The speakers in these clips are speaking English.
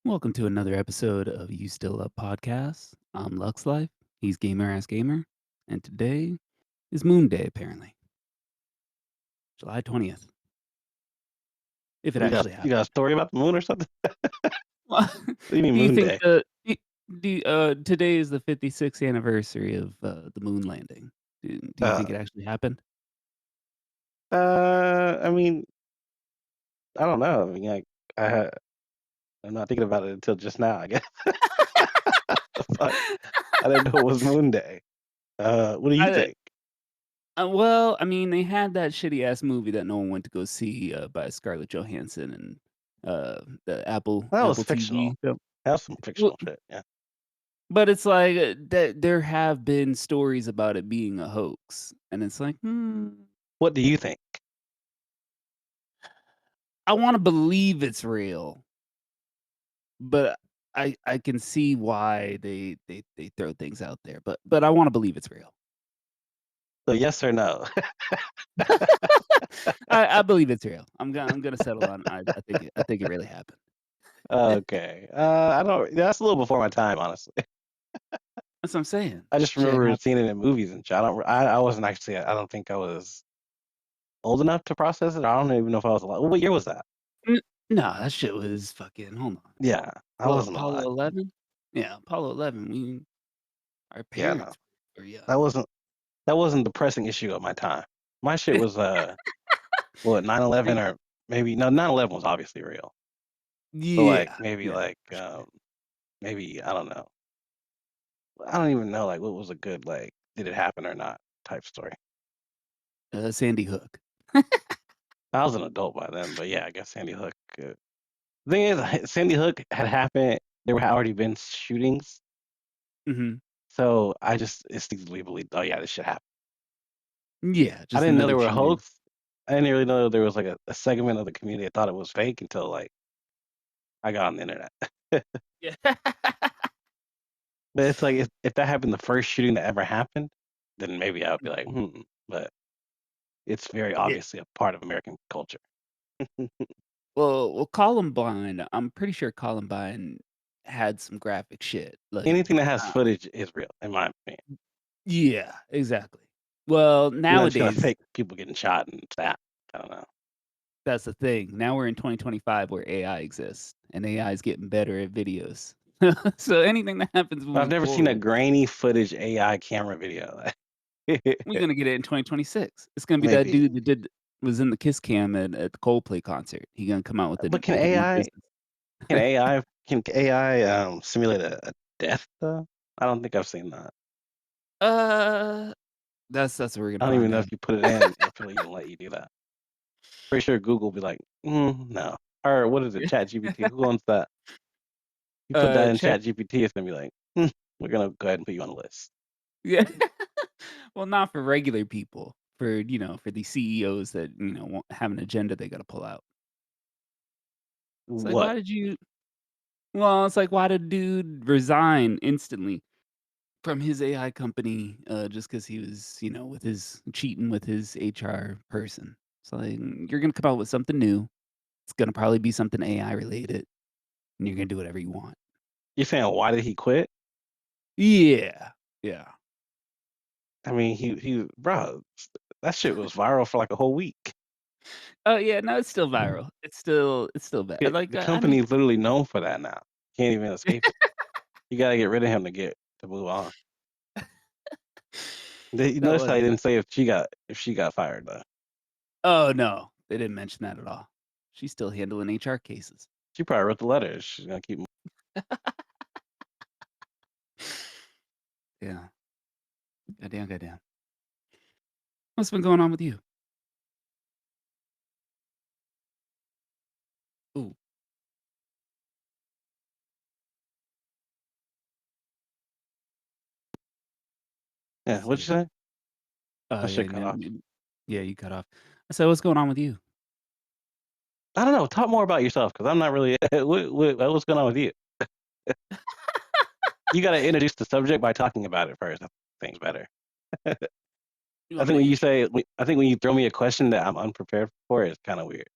Welcome to another episode of You Still Up Podcast. I'm Lux Life. He's Gamer Ass Gamer. And today is Moon Day, apparently. July 20th. If it You got actually you happened. got a story about the moon or something? Well, What do you mean do you Moon think Day? today is the 56th anniversary of the moon landing? Do you think Uh, it actually happened? I mean, I don't know. I mean, like, I ha I'm not thinking about it until just now, I guess. The fuck? I didn't know it was Moon Day. What do you I, think? well, I mean, they had that shitty ass movie that no one went to go see by Scarlett Johansson and the That was Apple fictional. TV. So, That was some well, fictional shit, yeah. but it's like, that there have been stories about it being a hoax, and it's like, What do you think? I wanna believe it's real, but I can see why they throw things out there, but I wanna believe it's real. So yes or no? I believe it's real. I'm gonna settle on I think it really happened. Okay. I don't that's a little before my time, honestly. That's what I'm saying. I just Shit remember seeing happened. it in movies and shit. I wasn't actually I don't think I was old enough to process it. I don't even know if I was alive. What year was that? N No, that shit was fucking hold on. Yeah, I Well, wasn't Apollo alive. 11? Yeah, Apollo 11, our Yeah, no. parents were young. That wasn't That wasn't the pressing issue of my time. My shit was, what, 9/11 or maybe no, 9/11 was obviously real. So, like, Yeah, maybe, yeah, like, for sure. maybe, I don't know. I don't even know, like, what was a good, like, did it happen or not type story. Sandy Hook. I was an adult by then, but yeah, I guess Sandy Hook, the thing is, Sandy Hook had happened, there had already been shootings, Mhm. so I just instinctively believed, "Oh, yeah, this shit happened." Yeah, I just didn't know there another were shooting. hoax. I didn't really know there was, like, a segment of the community that thought it was fake until, like, I got on the internet. Yeah. But it's like if that happened the first shooting that ever happened, then maybe I would be like, "Hmm," but it's very Yeah. obviously a part of American culture. Well, Columbine, I'm pretty sure Columbine had some graphic shit, like, Anything that has uh footage is real, in my opinion. yeah, exactly. Well, You're not just gonna nowadays, fake people getting shot and stabbed. I don't know. that's the thing. Now we're in 2025 where AI exists, and AI is getting better at videos. So anything that happens I've moving never seen a forward, grainy footage AI camera video. we're gonna get it in 2026. It's gonna be that Maybe. dude that was in the Kiss Cam at the Coldplay concert. He gonna come out But with a new business. Can AI, simulate a death, though? I don't think I've seen that. Uh, that's what we're I gonna don't even find know out. if you put it in, if it'll even let you do that. Pretty sure Google will be like, no." Or what is it, ChatGPT? Who owns that? You put that in Chat ChatGPT, it's gonna be like, we're gonna go ahead and put you on the list." yeah. Well, not for regular people, for, for the CEOs that, have an agenda they gotta pull out. It's like, What? why did you well, it's like, why did dude resign instantly from his AI company, just because he was, with his cheating with his HR person? It's like, you're gonna come out with something new. It's gonna probably be something AI related, and you're gonna do whatever you want. You're saying why did he quit? Yeah. Yeah. I mean, he bro, that shit was viral for like a whole week. Oh, yeah, no, it's still viral. It's still bad. Like, The I mean company is literally known for that now. Can't even escape it. You gotta get rid of him to move on. They, you that notice how was they bad. didn't say if she got fired though. Oh, no. They didn't mention that at all. She's still handling HR cases. She probably wrote the letters. She's gonna keep. Yeah. Goddamn, goddamn. What's been going on with you? Ooh. Yeah, Still what'd you there? say? Oh, My yeah, shit cut no, off. yeah, you cut off. I said, "What's going on with you?" I don't know. Talk more about yourself because I'm not really. What's going on with you? You gotta introduce the subject by talking about it first. I think better. You I want think me to when you intro say, I think when you throw me a question that I'm unprepared for, it's kind of weird.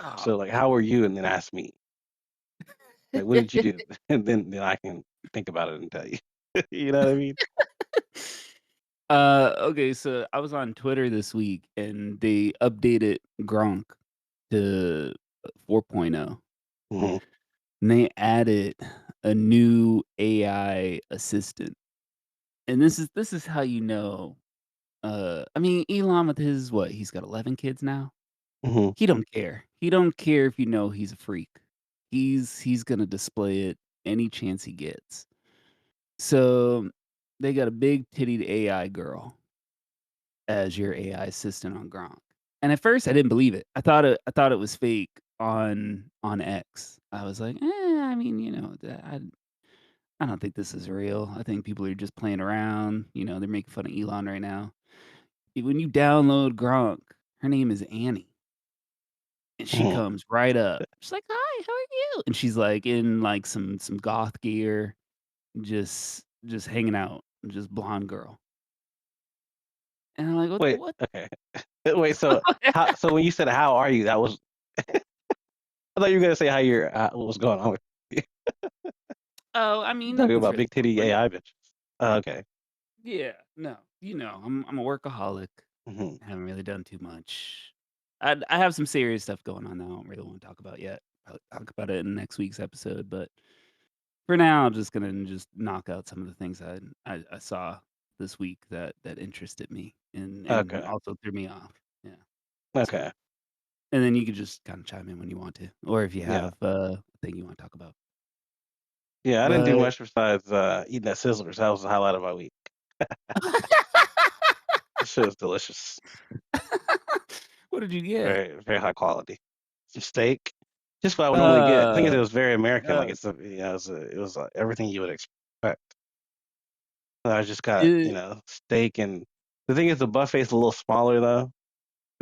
Oh, So like, how are you? And then ask me. Like, what did you do? And then I can think about it and tell you. You know what I mean? Okay, so I was on Twitter this week and they updated Gronk to 4.0. Mhm, And they added a new AI assistant. And this is how you know I mean Elon with his what? He's got 11 kids now. mhm. He don't care. He don't care if you know he's a freak. He's gonna display it any chance he gets. So they got a big tittied AI girl as your AI assistant on Gronk. And at first I didn't believe it. I thought it was fake on X. I was like, I mean, I don't think this is real. I think people are just playing around. They're making fun of Elon right now. When you download Gronk, her name is Annie. And she Mhm. comes right up. She's like, "Hi, how are you?" And she's, like, in, like, some goth gear, just hanging out, just blonde girl. And I'm like, "What Wait, what?" okay. Wait, so when you said, "How are you?" That was I thought you were gonna say how you're what was going on with you. Oh, I mean, Talking nothing's about really big titty going on. AI bitches. Oh, okay. Yeah, no, I'm a workaholic. Mhm. Haven't really done too much. I have some serious stuff going on that I don't really wanna talk about yet. I'll talk about it in next week's episode, but for now, I'm just gonna just knock out some of the things I saw this week that interested me and Okay. also threw me off. Yeah. So, Okay. and then you could just kinda chime in when you want to, or if you Yeah. have, a thing you wanna talk about. Yeah, I didn't do But much besides, eating at Sizzlers. That was the highlight of my week. The shit was delicious. what did you get? Very, very high quality. Some steak, just what I would normally get. The thing is, Uh, it was very American. Like uh, it's, it was everything you would expect. I just got, it steak and the thing is, the buffet's a little smaller though,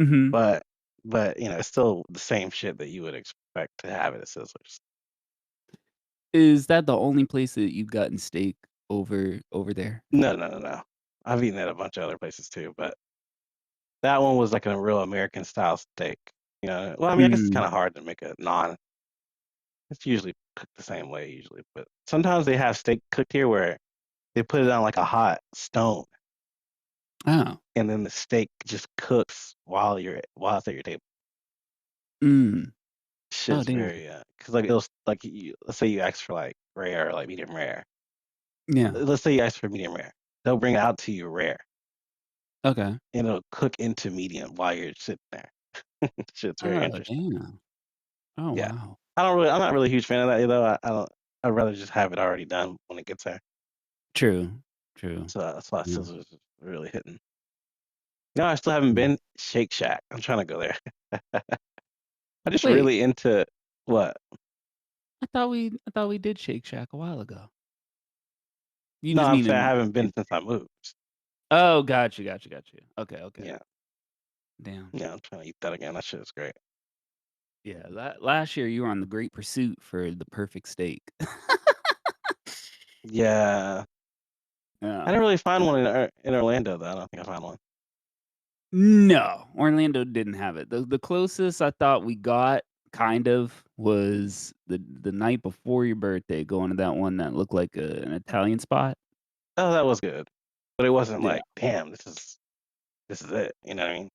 mhm. but it's still the same shit that you would expect to have at a Sizzlers. Is that the only place that you've gotten steak over there? No, no, no, no. I've eaten at a bunch of other places too, but that one was like a real American style steak. Well, I mean, I guess it's Mm. kind of hard to make a non. It's usually cooked the same way usually, but sometimes they have steak cooked here where they put it on like a hot stone, Oh. and then the steak just cooks while it's at your table. Mm. Oh, Shit's damn. very because like it'll like let's say you ask for like rare or like medium rare. Yeah. Let's say you ask for medium rare, they'll bring it out to you rare, Okay. and it'll cook into medium while you're sitting there. Shit's very Oh, interesting. damn. Oh, Yeah, wow. I'm not really a huge fan of that though. I don't. I'd rather just have it already done when it gets there. True. True. So that's why Yeah. Sizzlers is really hitting. No, I still haven't Mm. been Shake Shack. I'm trying to go there. I'm just Wait, really into what? I thought we did Shake Shack a while ago. You No, just I'm mean saying I in haven't been in since I moved. Oh, got you. Okay, okay. Yeah, Damn. yeah, I'm trying to eat that again. That shit is great. Yeah, last year you were on the great pursuit for the perfect steak. Yeah, I Yeah. didn't really find one in Orlando though. I don't think I found one. No, Orlando didn't have it. The closest I thought we got, kind of, was the night before your birthday, going to that one that looked like an Italian spot. Oh, that was good, but it wasn't Yeah. like, damn, this is it. You know what I mean?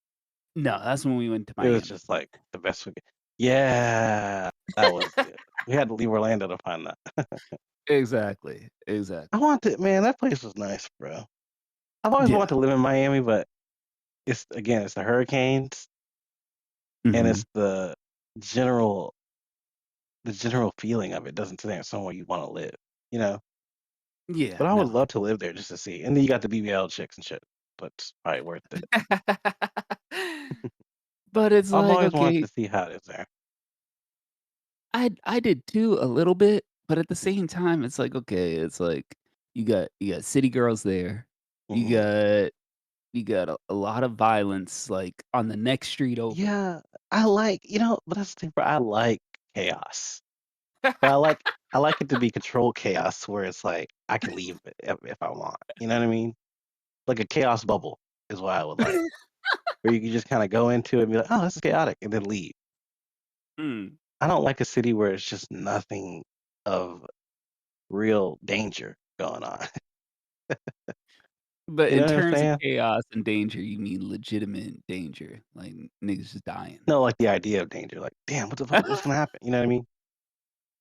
No, that's when we went to It was Miami. just like the best we could. Yeah, that was good. We had to leave Orlando to find that. Exactly, I exactly. wanted, man, that place was nice, bro. I've always wanted Yeah. to live in Miami, but it's the hurricanes and Mhm. it's general the general feeling of it doesn't seem somewhere you want to live, you know. Yeah, But I would no. love to live there just to see. And then you got the BBL chicks and shit. But it's probably worth it. But it's I've like, always wanted okay, to see how it is there. I did too a little bit, but at the same time, it's like, okay, it's like you got city girls there. You Hmm. got you got a lot of violence, like, on the next street over. Yeah, but that's the thing, bro. I like chaos, but I like it to be controlled chaos where it's like I can leave if I want. You know what I mean? Like a chaos bubble is what I would like, where you can just kind of go into it and be like, oh, this is chaotic, and then leave. Mm. I don't like a city where it's just nothing. of real danger going on. But You know in what I'm terms of saying? chaos and danger, you mean legitimate danger, like niggas just dying. No, like the idea of danger, like, damn, what the fuck, what's gonna happen? You know what I mean?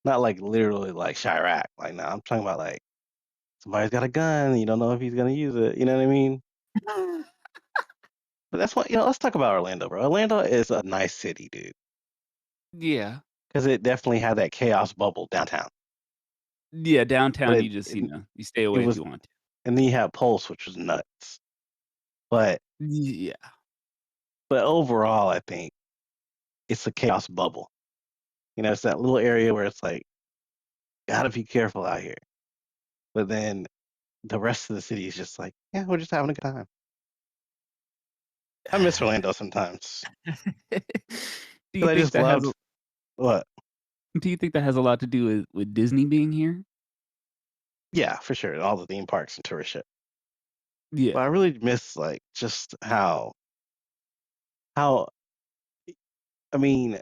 Not like literally like Chirac. Like, no, I'm talking about like somebody's got a gun, you don't know if he's gonna use it. You know what I mean? But that's what let's talk about Orlando, bro. Orlando is a nice city, dude, Yeah. because it definitely had that chaos bubble downtown. Yeah, But downtown, it you just, it, you stay it away if was, you want to. and then you have Pulse, which was nuts. But Yeah. overall, I think it's a chaos bubble. It's that little area where it's like, gotta be careful out here. But then the rest of the city is just like, yeah, we're just having a good time. I miss Orlando sometimes Do you because I think just that has loved a what? do you think that has a lot to do with Disney being here? Yeah, for sure, all the theme parks and tourist shit. But I Yeah. really miss like just how I mean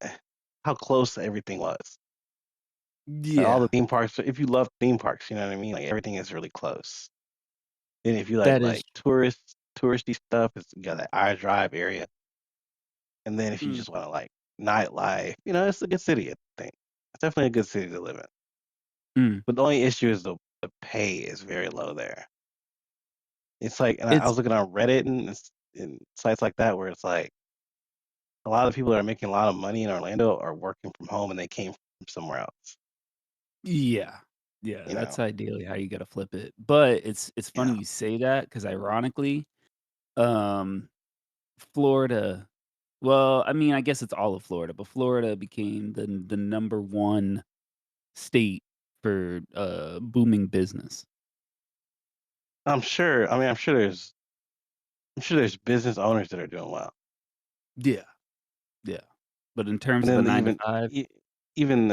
how close everything was. Like, all the Yeah. theme parks. If you love theme parks, you know what I mean. Like everything is really close. And if you like That is touristy stuff, it's you got that I Drive area. And then if you mm, just want to like nightlife, it's a good city. I think it's definitely a good city to live in. mm. But the only issue is the pay is very low there. It's like, and I It's was looking on Reddit and sites like that where it's like a lot of people that are making a lot of money in Orlando are working from home and they came from somewhere else. yeah. Yeah, You know, that's ideally how you gotta flip it. But it's funny yeah. you say that because ironically, um, Florida well, I mean, I guess it's all of Florida, but Florida became the number 1 state for, booming business. I'm sure. I mean, I'm sure there's business owners that are doing well, Yeah, yeah. But in terms and of a then 9 to 5 even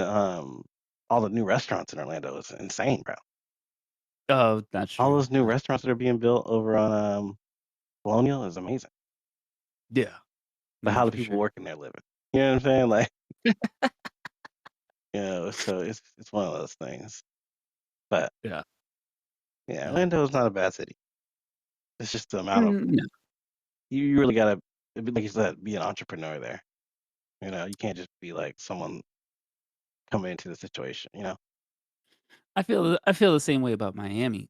all the new restaurants in Orlando is insane, bro. oh, that's All true, those new that's restaurants that are being built over on Colonial is amazing. yeah. But No, how do for people sure. working there living? You know what I'm saying? Like, so it's one of those things. But Yeah, yeah, yeah. Orlando is not a bad city. It's just the amount of No. you really gotta, like you said, be an entrepreneur there. You can't just be like someone coming into the situation. I feel the same way about Miami,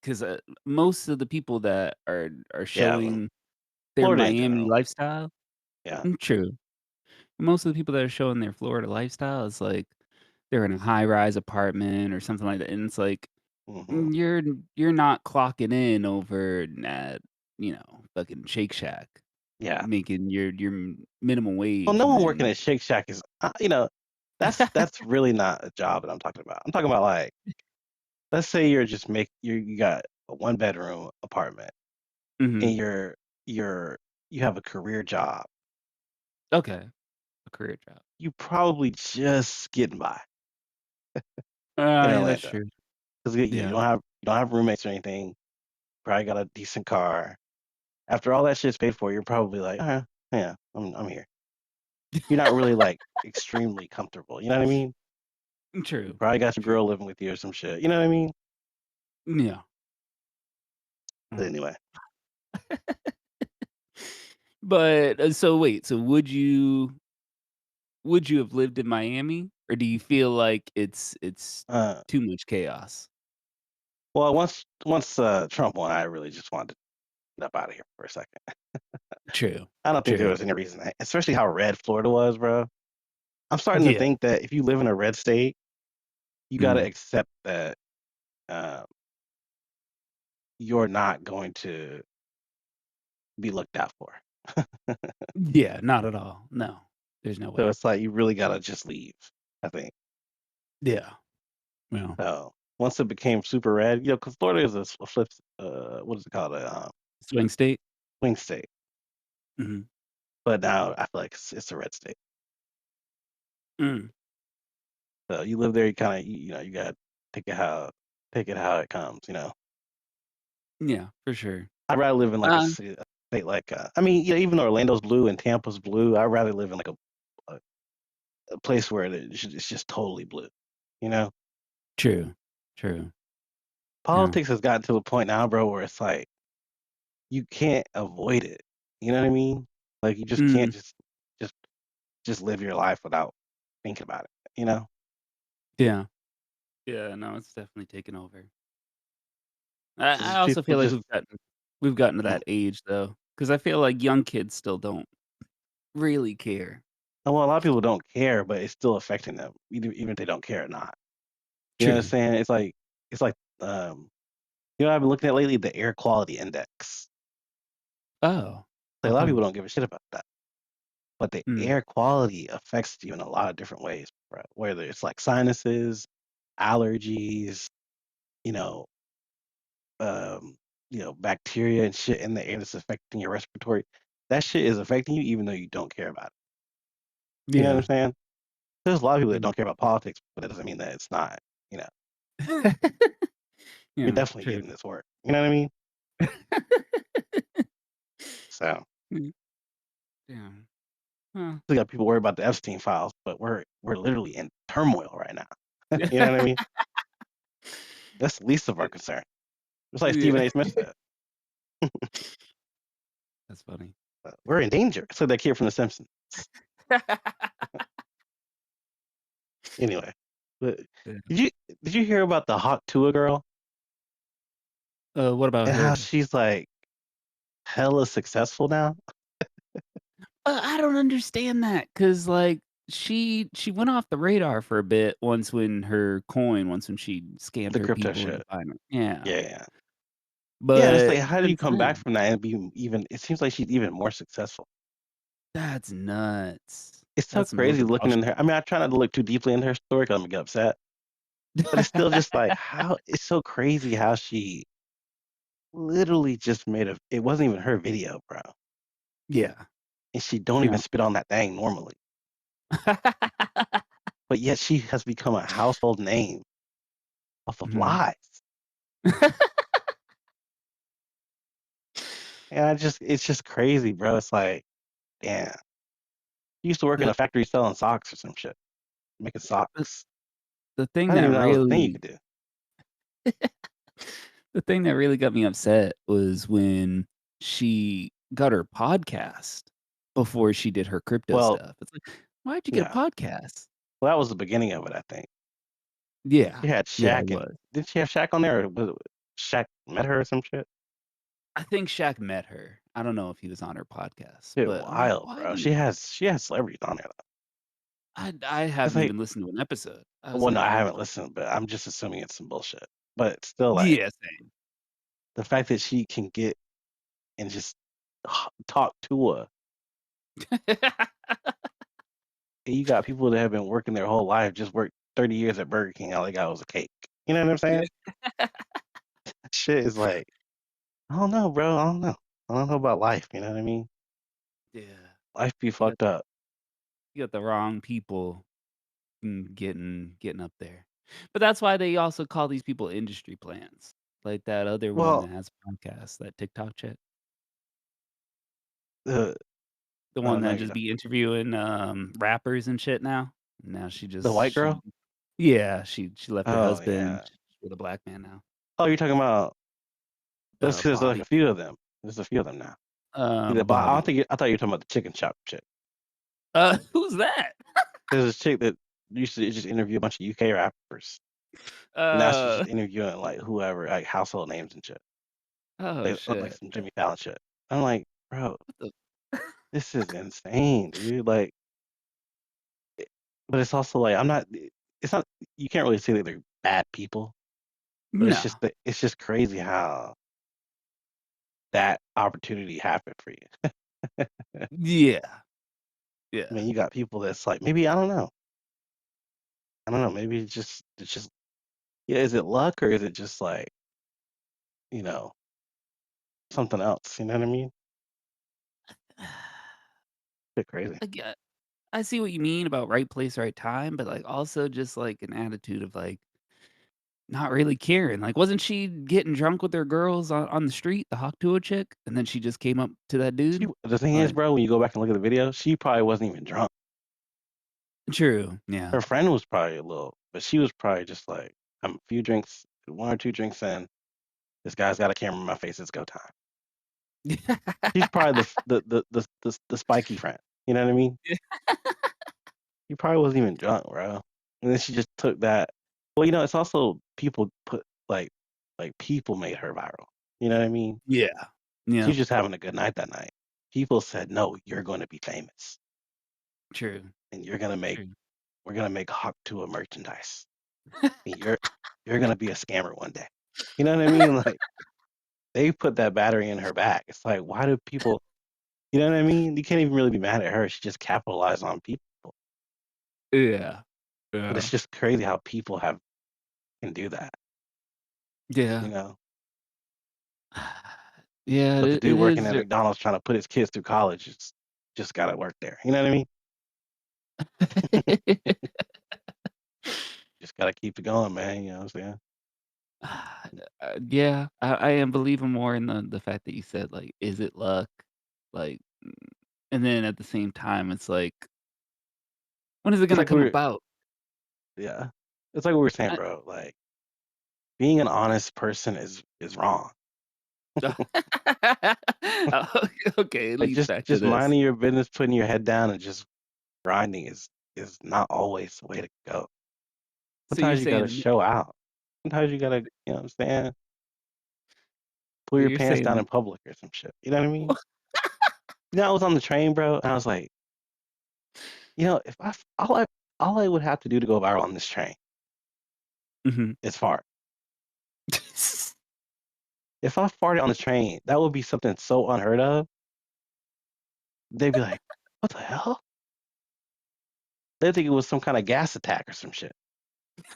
'cause, most of the people that are Yeah, well, showing their Florida in Miami general. lifestyle Yeah. true. Most of the people that are showing their Florida lifestyle is like they're in a high-rise apartment or something like that, and it's like, Hmm. you're not clocking in over at, fucking Shake Shack, Yeah. making your minimum Well, wage, no and one working then at Shake Shack is, that's really not a job that I'm talking about. I'm talking about like, let's say you got a one bedroom apartment and Mhm. you're you have a career job. Okay, a career job. You probably just getting by in Yeah, that's Orlando true. because you Yeah. don't have roommates or anything. Probably got a decent car. After all that shit's paid for, you're probably like, yeah, I'm here. You're not really like extremely comfortable. You know what I mean? You True, probably got your true. girl living with you or some shit. You know what I mean? Yeah. But Mm. anyway, But, so wait, so would you have lived in Miami, or do you feel like it's uh, too much chaos? well, once Trump won, I really just wanted to get up out of here for a second. True, I don't think there true. was any reason, especially how red Florida was, bro. I'm starting to Yeah. think that if you live in a red state, you got to Mhm. accept that uh, you're not going to be looked out for. Yeah, not at all. No, there's no So way. it's like you really got to just leave. I think. Yeah. Well, So once it became super red, because Florida is a flip. What is it called? A swing state? swing state. Mhm. But now I feel like it's a red state. Mm. So you live there, you kind of you got to take it how it comes. Yeah, for sure. I'd rather live in like Uh, a state like I mean, even though Orlando's blue and Tampa's blue, I'd rather live in like a place where it's just totally blue. You know? True. True. Yeah. Politics has gotten to the point now, bro, where it's like you can't avoid it. You know what I mean? Like you just can't Mm. just just live your life without thinking about it. You know? Yeah. Yeah, no, it's definitely taken over. I Because also people feel like just we've gotten to mm. that age, though, because I feel like young kids still don't really care. Well, a lot of people don't care, but it's still affecting them, even if they don't care or not. You know what I'm True. saying? It's like you know what I've been looking at lately? The air quality index. Oh, Like how a lot of people come? don't give a shit about that. But the Mm. air quality affects you in a lot of different ways, bro. Whether it's like sinuses, allergies, you know, um, bacteria and shit in the air that's affecting your respiratory. That shit is affecting you even though you don't care about it. You know what I'm Yeah. saying? There's a lot of people that Mm. don't care about politics, but that doesn't mean that it's not, you know, you're Yeah, definitely true. getting this work. You know what I mean? So Mm, yeah. Huh. we got people worried about the Epstein files, but we're literally in turmoil right now. You know what I mean? That's the least of our concern. Just like Yeah. Stephen A. Smith said, That's funny. we're in danger. So that kid from The Simpsons. Anyway, but Yeah. did you did you hear about the hot Tua girl What about and how her? she's like hella successful now? I don't understand that because, like, she went off the radar for a bit once when she scammed The her crypto people into shit. buying it. Yeah. Yeah, yeah. Yeah, and it's But like, how do you since come back then, from that and be even? It seems like she's even more successful. that's nuts. It's so That's some real crazy looking in debauchery. her. I mean, I try not to look too deeply into her story because I'm gonna get upset. But it's still just like how it's so crazy how she literally just made a. It wasn't even her video, bro, Yeah. and she don't even Yeah. spit on that thing normally. But yet she has become a household name off of Mhm. lies. And it's just crazy, bro. It's like, damn. She used to work in The a factory selling socks or some shit, making the socks. the I thing didn't that even know that was a thing you really could do. the thing that really got me upset was when she got her podcast before she did her crypto Well, stuff. It's like, "Why'd you get a yeah. podcast?" Well, that was the beginning of it, I think. Yeah. She had Yeah, it Shaq and was. did she have Shaq on there or was it Shaq met her or some shit? I think Shaq met her. I don't know if he was on her podcast, Shit but I'm like, wild, "Why bro. do you?" She has celebrities on there though. I It's haven't like, even listened to an episode. I was well, no, like, I "What haven't the." listened, but I'm just assuming it's some bullshit. But it's still like Yeah, same. the fact that she can get and just talk to her. And you got people that have been working their whole life, just worked 30 years at Burger King. All they got was a cake. You know what I'm Yeah. saying? Shit is like, I don't know, bro. I don't know. I don't know about life. You know what I mean? Yeah. Life be You got fucked up. you got the wrong people, getting up there. But that's why they also call these people industry plants, like that other one Well, that has a podcast, that TikTok chick, the the oh one no, that you just know, be interviewing, rappers and shit now. Now the white she girl. yeah, she left her Oh husband, yeah. she's with a black man now. Oh, you're talking about. There's like a Bobby. few of them. There's a few of them now. Either, but I Bobby. don't think I thought you were talking about the chicken shop chick. Who's that? There's this chick that used to just interview a bunch of UK rappers, and now she's Uh, just interviewing like whoever, like household names and shit. oh, Like shit. some Jimmy Fallon shit. I'm like, bro, What the this is insane, dude. Like, but it's also like I'm not. It's not. You can't really say that they're bad people, but it's just No. that it's just crazy how that opportunity happened for you. I Yeah, mean, yeah. you got people that's like maybe I don't know. I don't know. Maybe it's just yeah. Is it luck or is it just like you know something else? You know what I mean? Bit crazy. I get I see what you mean about right place, right time, but, like, also just, like, an attitude of, like, not really caring. Like, wasn't she getting drunk with her girls on the street, the Hawk chick, and then she just came up to that dude? The thing is, Like, bro, when you go back and look at the video, she probably wasn't even drunk. true, yeah. Her friend was probably a little, but she was probably just like. I'm a few drinks, 1 or 2 drinks in. This guy's got a camera in my face. It's go time. She's probably the spiky friend. You know what I mean? He probably wasn't even drunk, bro. And then she just took that. Well, it's also people put like people made her viral. You know what I mean? Yeah. She Yeah. was just having a good night that night. People said, "No, you're going to be famous, True. and you're gonna make True. we're gonna make Hawk Tuah merchandise, and you're gonna be a scammer one day." You know what I mean? Like they put that battery in her back. It's like, why do people? You know what I mean? You can't even really be mad at her. She just capitalized on people. Yeah. But Yeah. it's just crazy how people have can do that. You Yeah. know? Yeah, But the it dude working is at McDonald's trying to put his kids through college is just gotta work there. You know what I mean? Just gotta keep it going, man. You know what I'm saying? Yeah, I am believing more in the fact that you said, like, "Is it luck?" Like, and then at the same time, it's like, "When is it It's gonna like come we were, about?" yeah. It's like we were saying, I bro. Like being an honest person is wrong. Oh, okay, it Like leads just back to just this. minding your business, putting your head down, and just grinding is not always the way to go. So you're Sometimes you gotta saying show out. Sometimes you gotta, you know what I'm saying? Pull so your you're pants down saying in public or some shit. You know what I mean? I was on the train, bro, and I was like, if all I would have to do to go viral on this train Mhm. is fart. If I farted on the train, that would be something so unheard of. They'd be like, "What the hell?" They'd think it was some kind of gas attack or some shit.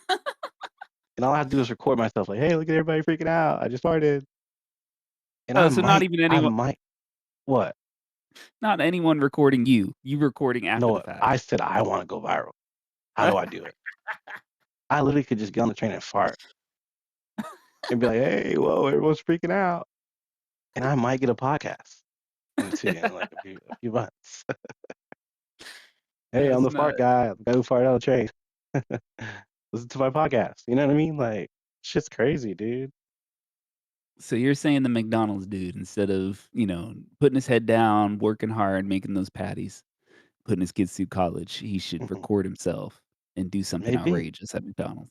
And all I have to do is record myself like, "Hey, look at everybody freaking out. I just farted." And Oh, so I might what? not anyone recording you, you recording after the No, fact. I said I wanna go viral. How do I do it? I literally could just get on the train and fart and be like, "Hey, whoa, everyone's freaking out." And I might get a podcast in like a few months. "Hey, I'm That's the not fart guy. I'm the guy who farted on the train. Listen to my podcast." You know what I mean? Like, shit's crazy, dude. so you're saying the McDonald's dude, instead of, putting his head down, working hard, making those patties, putting his kids through college, he should Mhm. record himself and do something Maybe. outrageous at McDonald's.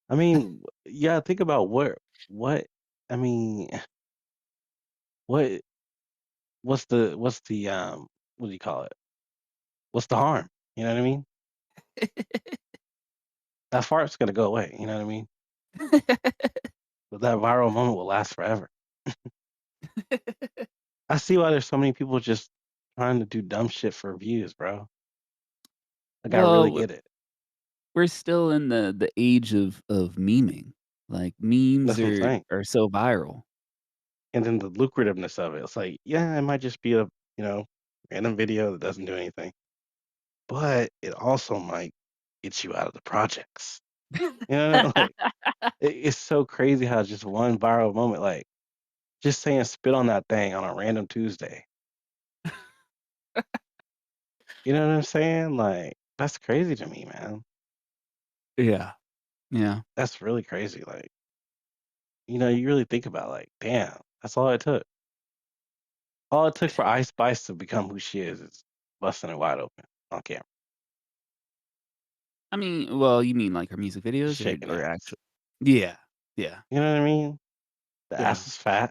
I mean, yeah, think about what I mean, what what's the what do you call it? What's the harm? You know what I mean? That fart's gonna go away, you know what I mean? But that viral moment will last forever. I see why there's so many people just trying to do dumb shit for views, bro. Like, I really Well, get it. we're still in the age of memeing. Like, memes That's what I'm are saying. are so viral. And then the lucrativeness of it. It's like, yeah, it might just be a, you know, random video that doesn't do anything, but it also might get you out of the projects. You know, like it's so crazy how just one viral moment, like just saying spit on that thing on a random Tuesday. You know what I'm saying? Like that's crazy to me, man. Yeah, yeah. That's really crazy. Like, you really think about like, damn, that's all it took. All it took for Ice Spice to become who she is busting it wide open on camera, I mean, well, you mean like her music just videos shaking or ass. actual. Yeah, yeah, You know what I mean? The yeah. ass is fat.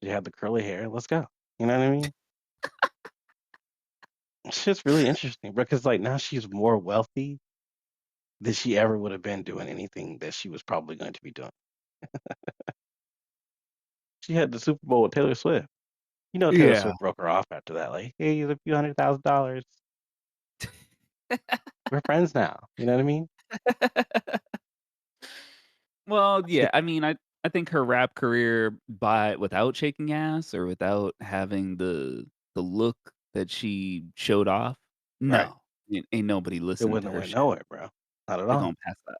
She had the curly hair. Let's go. You know what I mean? Shit's really interesting because like now she's more wealthy than she ever would have been doing anything that she was probably going to be doing. She had the Super Bowl with Taylor Swift. Taylor Yeah. Swift broke her off after that. Like, hey, here's a few $100,000. We're friends now. You know what I mean? Well, Shit, yeah, I mean, I think her rap career by without shaking ass or without having the look that she showed off, right. no, ain't nobody It listening wouldn't to have her went shit. nowhere, bro. Not at They're all. going past that.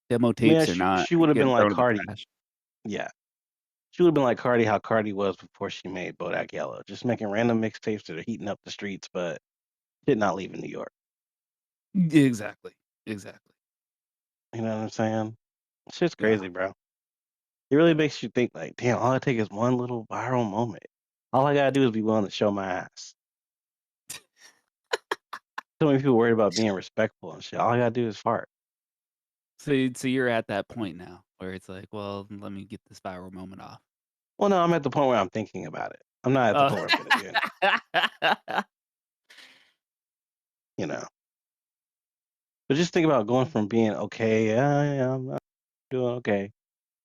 Demo I mean, tapes are not she would have been getting like thrown in the Cardi. trash. Yeah. She would have been like Cardi, how Cardi was before she made Bodak Yellow. Just making random mixtapes that are heating up the streets, but did not leave in New York. Exactly, exactly. You know what I'm saying? Shit's Yeah. crazy, bro. It really Yeah. makes you think like, damn, all I take is one little viral moment. All I gotta do is be willing to show my ass. So many people worried about being respectful and shit. All I gotta do is fart. So you're at that point now where it's like, "Well, let me get this viral moment off." Well, no, I'm at the point where I'm thinking about it. I'm not at the Oh. point where I'm gonna do it, you know. But just think about going from being okay, yeah, yeah, I'm doing okay,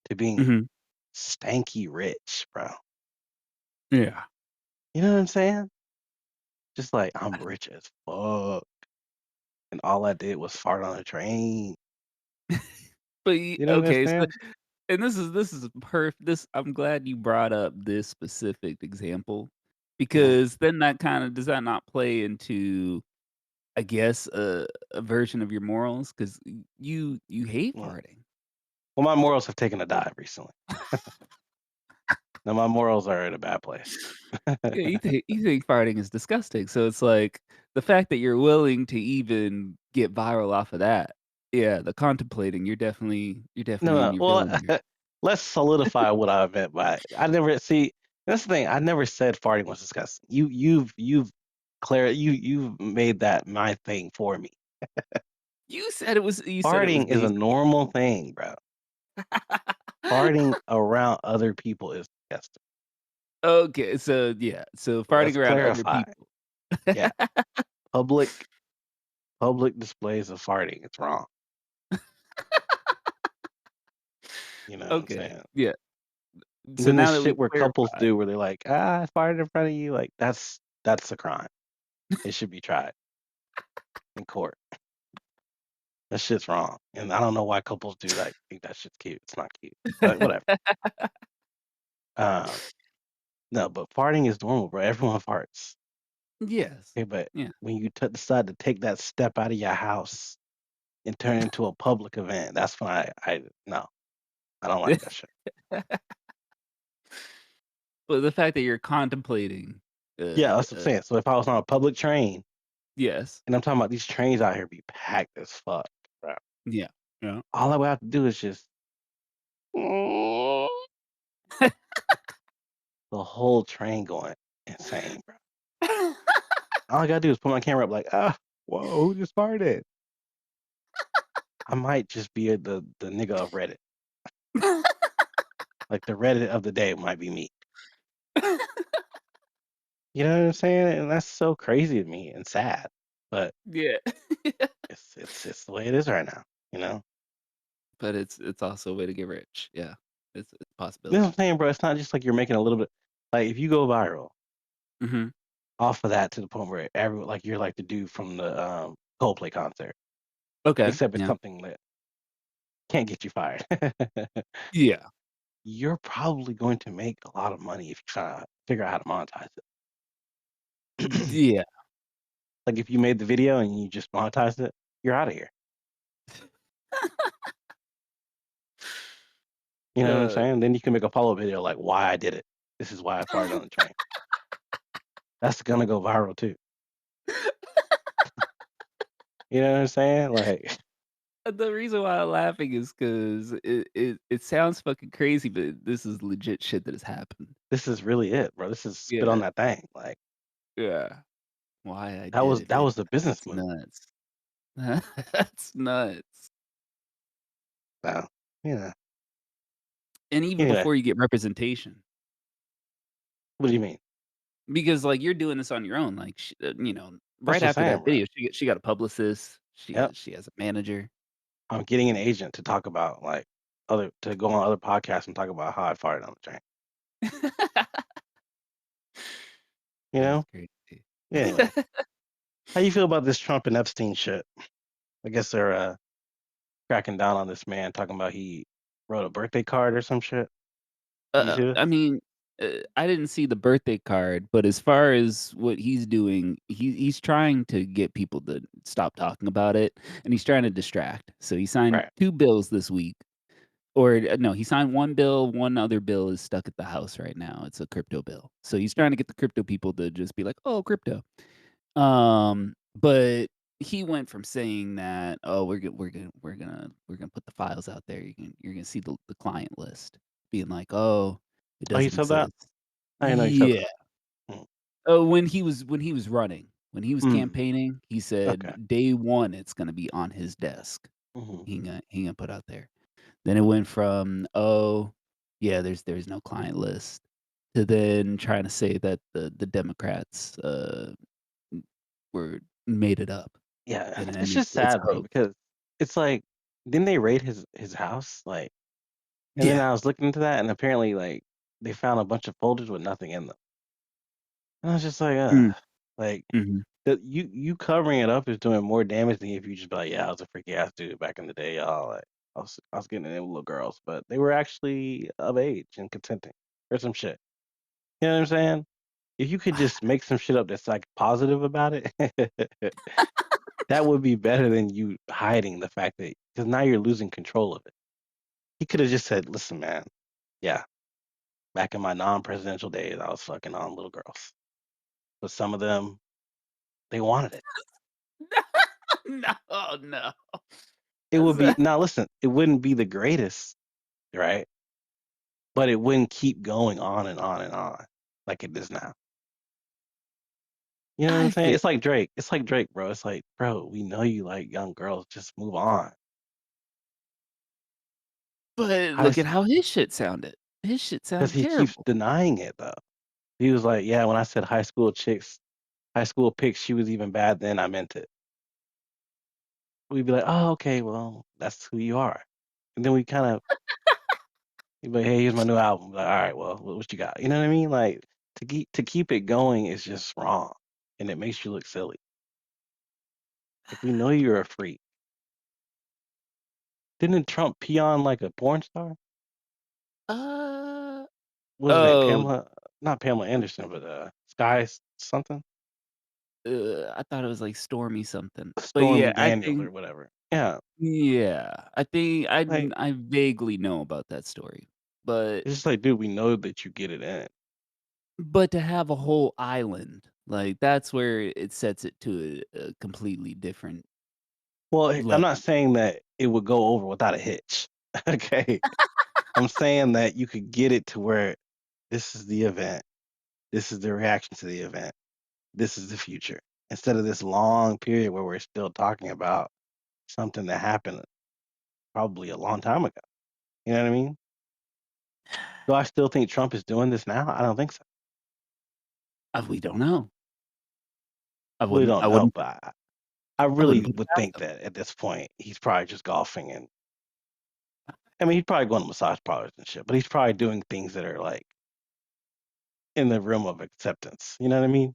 to being Mhm. stanky rich, bro. Yeah. You know what I'm saying? Just like I'm rich as fuck, and all I did was fart on a train. But y You know what I'm okay, so saying? and this is this I'm glad you brought up this specific example Mhm. because then that kinda does that not play into, I guess, a version of your morals? 'Cause you hate Mm. farting. Well, my morals have taken a dive recently. Now my morals are in a bad place. Yeah, you think farting is disgusting, so it's like, the fact that you're willing to even get viral off of that, yeah, the contemplating, you're No, definitely in no. your Well, villain here. let's solidify what I meant by it. I never see. That's the thing. I never said farting was disgusting. You've made that my thing for me. You said it was Farting is a basic. normal thing, bro. Farting around other people is disgusting. Okay, so yeah, so farting Let's around other clarify. people. Yeah, public public displays of farting. It's wrong. You know what I'm Okay, saying? yeah. And So then this now that shit we've where couples clarified do where they're like, ah, I farted in front of you. Like that's a crime. It should be tried in court. That shit's wrong, and I don't know why couples do that. Think that shit's cute. It's not cute, but whatever. Um, no, but farting is normal, bro. Everyone farts. Yes. Okay, but Yeah. when you decide to take that step out of your house and turn it into a public event, that's when I no, I don't like that shit. But the fact that you're contemplating, Yeah, that's what I'm uh, saying. So if I was on a public train, yes. and I'm talking about these trains out here be packed as fuck, bro. Yeah. Yeah. All I would have to do is just the whole train going insane, bro. All I gotta do is put my camera up, like, ah, whoa, who just farted? I might just be the nigga of Reddit. Like the Reddit of the day might be me. You know what I'm saying? And that's so crazy to me and sad. But Yeah. it's the way it is right now, you know? But it's also a way to get rich. Yeah. It's a You know what I'm possibility. saying, bro? It's not just like you're making a little bit like if you go viral Mhm. off of that to the point where everyone like you're like the dude from the Coldplay concert, Okay. except it's Yeah. something that can't get you fired. Yeah. You're probably going to make a lot of money if you try to figure out how to monetize it. Yeah. Like if you made the video and you just monetized it, you're out of here. You know what I'm Uh, saying? Then you can make a follow-up video like why I did it. This is why I farted on the train. That's gonna go viral too. You know what I'm saying? Like the reason why I'm laughing is because it sounds fucking crazy, but this is legit shit that has happened. this is really it, bro. This is spit on Yeah. that thing. Like Yeah. Why I that did was it, that yeah. was the business That's move. nuts. That's nuts. So, yeah. And even Anyway, before you get representation. what do you mean? Because, like, you're doing this on your own, like, That's right what after I'm saying, that bro. video, she got a publicist, Yep. she has a manager. I'm getting an agent to talk about like other to go on other podcasts and talk about how I farted on the train. You That's know? crazy. Anyway. How you feel about this Trump and Epstein shit? I guess they're cracking down on this man talking about he wrote a birthday card or some shit. Did you see this? I mean, I didn't see the birthday card, but as far as what he's doing, he's trying to get people to stop talking about it, and he's trying to distract. So he signed Right. 2 bills this week, or no, he signed 1 bill, one other bill is stuck at the house right now. It's a crypto bill. So he's trying to get the crypto people to just be like, "Oh, crypto." But he went from saying that, "Oh, we're gonna put the files out there. You're gonna see the client list," being like, "Oh, it Oh, he doesn't said that? exist." I didn't know he said Yeah. that. Mm. Oh, when he was running, when he was Mm, campaigning, he okay. said day 1, it's gonna be on his desk. Mhm. He gonna put out there. Then it went from, "Oh, yeah, there's no client list," to then trying to say that the Democrats, were made it up, Yeah, and it's it's just it's a sad, bro, hoax. because it's like, didn't they raid his house? Like, and then Yeah. I was looking into that, and apparently, like, they found a bunch of folders with nothing in them. And I was just like, Mm, like, mhm. you covering it up is doing more damage than if you just be like, yeah, I was a freaky ass dude back in the day, y'all. Like, I was getting it in with little girls, but they were actually of age and consenting or some shit. You know what I'm saying? If you could just make some shit up that's like positive about it, that would be better than you hiding the fact that because now you're losing control of it. He could have just said, "Listen, man, yeah, back in my non-presidential days, I was fucking on little girls, but some of them they wanted it." No, no. It would be That's now. Listen, it wouldn't be the greatest, right? But it wouldn't keep going on and on and on like it is now. You know what I'm I saying? feel It's like Drake. It's like Drake, bro. It's like, bro, we know you like young girls. Just move on. but How look does at how his shit sounded. His shit because sounded he keeps terrible. denying it though. He was like, "Yeah, when I said high school pics, she was even bad then, I meant it." We'd be like, "Oh, okay, well, that's who you are." And then we kinda he'd be like, "Hey, here's my new album." Like, "All right, well, what you got?" You know what I mean? Like, to keep it going is just wrong, and it makes you look silly. Like, we know you're a freak. Didn't Trump pee on, like, a porn star? Uh, What was her name? oh, Pamela not Pamela Anderson, but, Sky something? I thought it was like Stormy something. But Stormy yeah, I Daniels think or whatever. Yeah, yeah, I think like, I vaguely know about that story. But it's just like, dude, we know that you get it in. to have a whole island, like, that's where it sets it to a completely different Well, I'm not level. saying that it would go over without a hitch, okay? I'm saying that you could get it to where this is the event, this is the reaction to the event, this is the future, instead of this long period where we're still talking about something that happened probably a long time ago. You know what I mean? Do I still think Trump is doing this now? I don't think so. We don't know. We don't I know, wouldn't but I I wouldn't really put it would past think them. that at this point he's probably just golfing and I mean he's probably going to massage parlors and shit, but he's probably doing things that are like in the realm of acceptance. You know what I mean?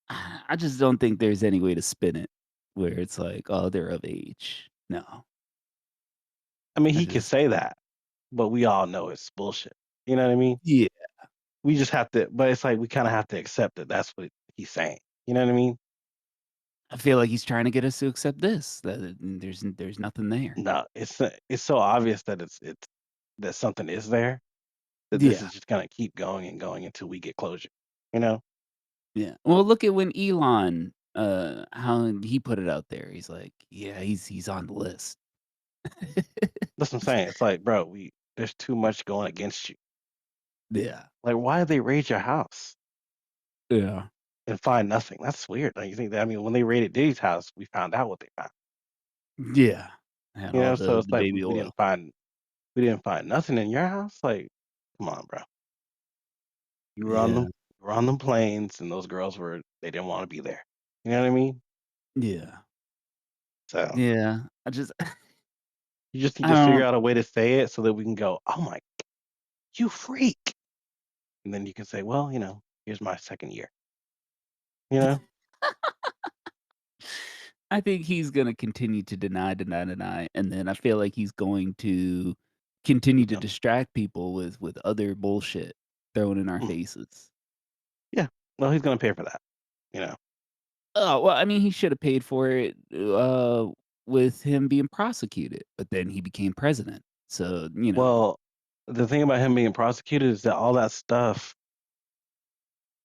I just don't think there's any way to spin it where it's like, "Oh, they're of age." No. I mean I he could just say that, but we all know it's bullshit. You know what I mean? yeah. We just have to, but it's like we kind of have to accept that that's what he's saying. You know what I mean? I feel like he's trying to get us to accept this, that there's nothing there. No, it's so obvious that it's that something is there that this Yeah, is just gonna keep going and going until we get closure. You know? yeah. Well, look at when Elon, how he put it out there. He's like, "Yeah, he's on the list." That's what I'm saying. It's like, bro, we there's too much going against you. Yeah, Like, why did they raid your house yeah, and find nothing? That's weird. Don't you think that? I mean, when they raided Diddy's house, we found out what they found. yeah. Had You all know, so it's the like baby oil. we didn't find nothing in your house. Like, come on, bro. Yeah, You were on them planes, and those girls were they didn't want to be there. You know what I mean? yeah, So yeah. I just you just need I to figure don't out a way to say it so that we can go, oh my, you freak, and then you can say, well, here's my second year. You know, I think he's gonna continue to deny, deny, deny, and then I feel like he's going to continue keep to going. distract people with other bullshit thrown in our Mm, faces. yeah. Well, he's gonna pay for that. You know. Oh, well, I mean, he should have paid for it, with him being prosecuted, but then he became president. So, Well, the thing about him being prosecuted is that all that stuff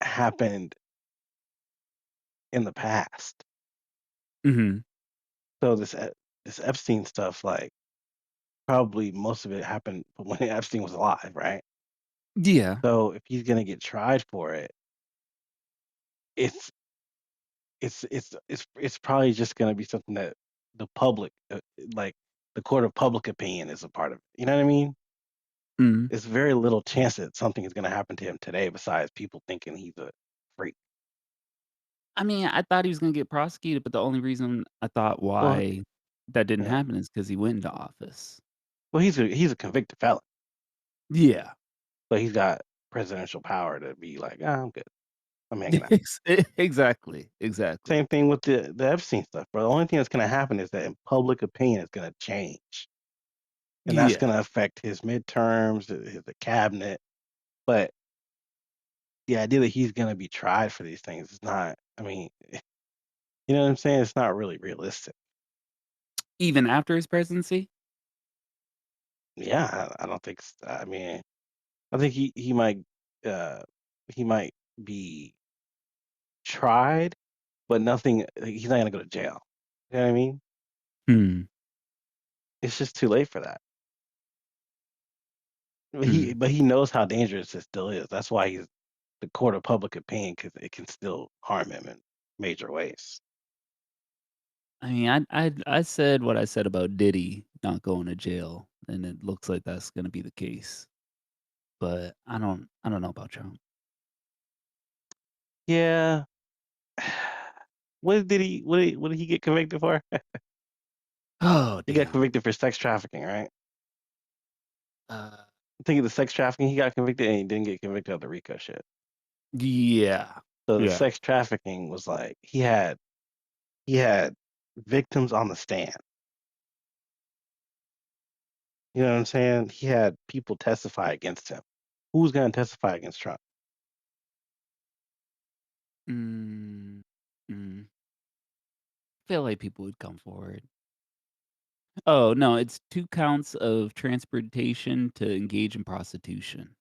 happened in the past. Mhm. So this Epstein stuff, like, probably most of it happened when Epstein was alive, right? Yeah. So if he's gonna get tried for it, it's it's probably just gonna be something that the public, like, the court of public opinion is a part of it, you know what I mean? Mhm. It's very little chance that something is gonna happen to him today besides people thinking he's a freak. I mean, I thought he was gonna get prosecuted, but the only reason I thought Well, why that didn't yeah. happen is because he went into office. Well, he's a convicted felon, Yeah. but he's got presidential power to be like, "Ah, I'm good. I'm hanging out." Exactly, exactly. Same thing with the Epstein stuff, bro. The only thing that's gonna happen is that public opinion is gonna change, and that's Yeah. gonna affect his midterms, the cabinet, but the idea that he's gonna be tried for these things is not, I mean, you know what I'm saying? It's not really realistic. Even after his presidency? Yeah, I don't think I mean, I think uh, he might be tried, but nothing he's not gonna go to jail. You know what I mean? Hmm, It's just too late for that. hmm. But he knows how dangerous it still is. That's why he's the court of public opinion because it can still harm him in major ways. I mean, I said what I said about Diddy not going to jail, and it looks like that's gonna be the case, but I don't know about Trump. Yeah. What did he get convicted for? Oh, He got damn. convicted for sex trafficking, right? Uh, I think of the sex trafficking, he got convicted and he didn't get convicted of the RICO shit. yeah. So the Yeah. sex trafficking was like he had victims on the stand. You know what I'm saying? He had people testify against him. Who's gonna testify against Trump? Mm, mm. Feel like people would come forward. Oh, no, it's 2 counts of transportation to engage in prostitution.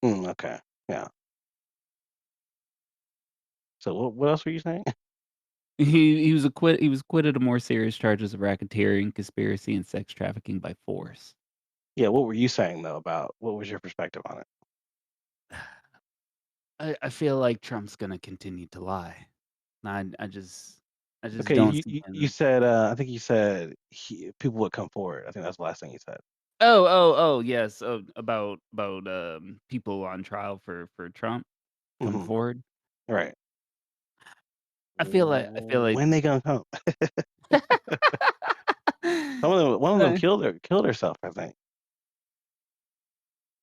Okay. Yeah. So what else were you saying? He was acquitted of more serious charges of racketeering, conspiracy, and sex trafficking by force. Yeah, what were you saying though about what was your perspective on it? I feel like Trump's gonna continue to lie. I just Okay, don't see you him. said I think you said people would come forward. I think that's the last thing you said. Oh, yes, people on trial for Trump come Hmm. forward. Right. I feel like When they gonna come? One of them Uh, killed herself, I think.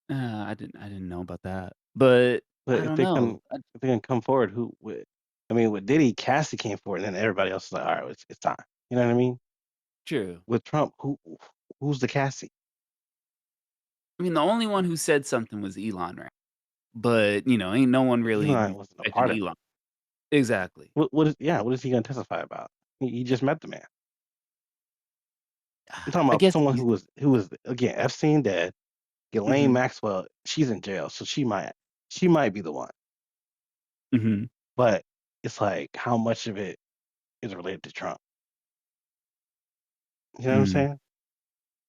I didn't know about that, but But I don't know. if they can come forward, who would? I mean, with Diddy, Cassie came forward, and then everybody else is like, all right, it's time. You know what I mean? True. With Trump, who's the Cassie? I mean, the only one who said something was Elon, right? But, ain't no one really Elon wasn't a expecting part of it. Elon. Exactly. What is he gonna testify about? He just met the man. I'm talking I about guess someone he's who was again Epstein dead. Ghislaine mhm, Maxwell, she's in jail, so she might be the one. mhm, But it's like how much of it is related to Trump? You know what I'm mm, saying?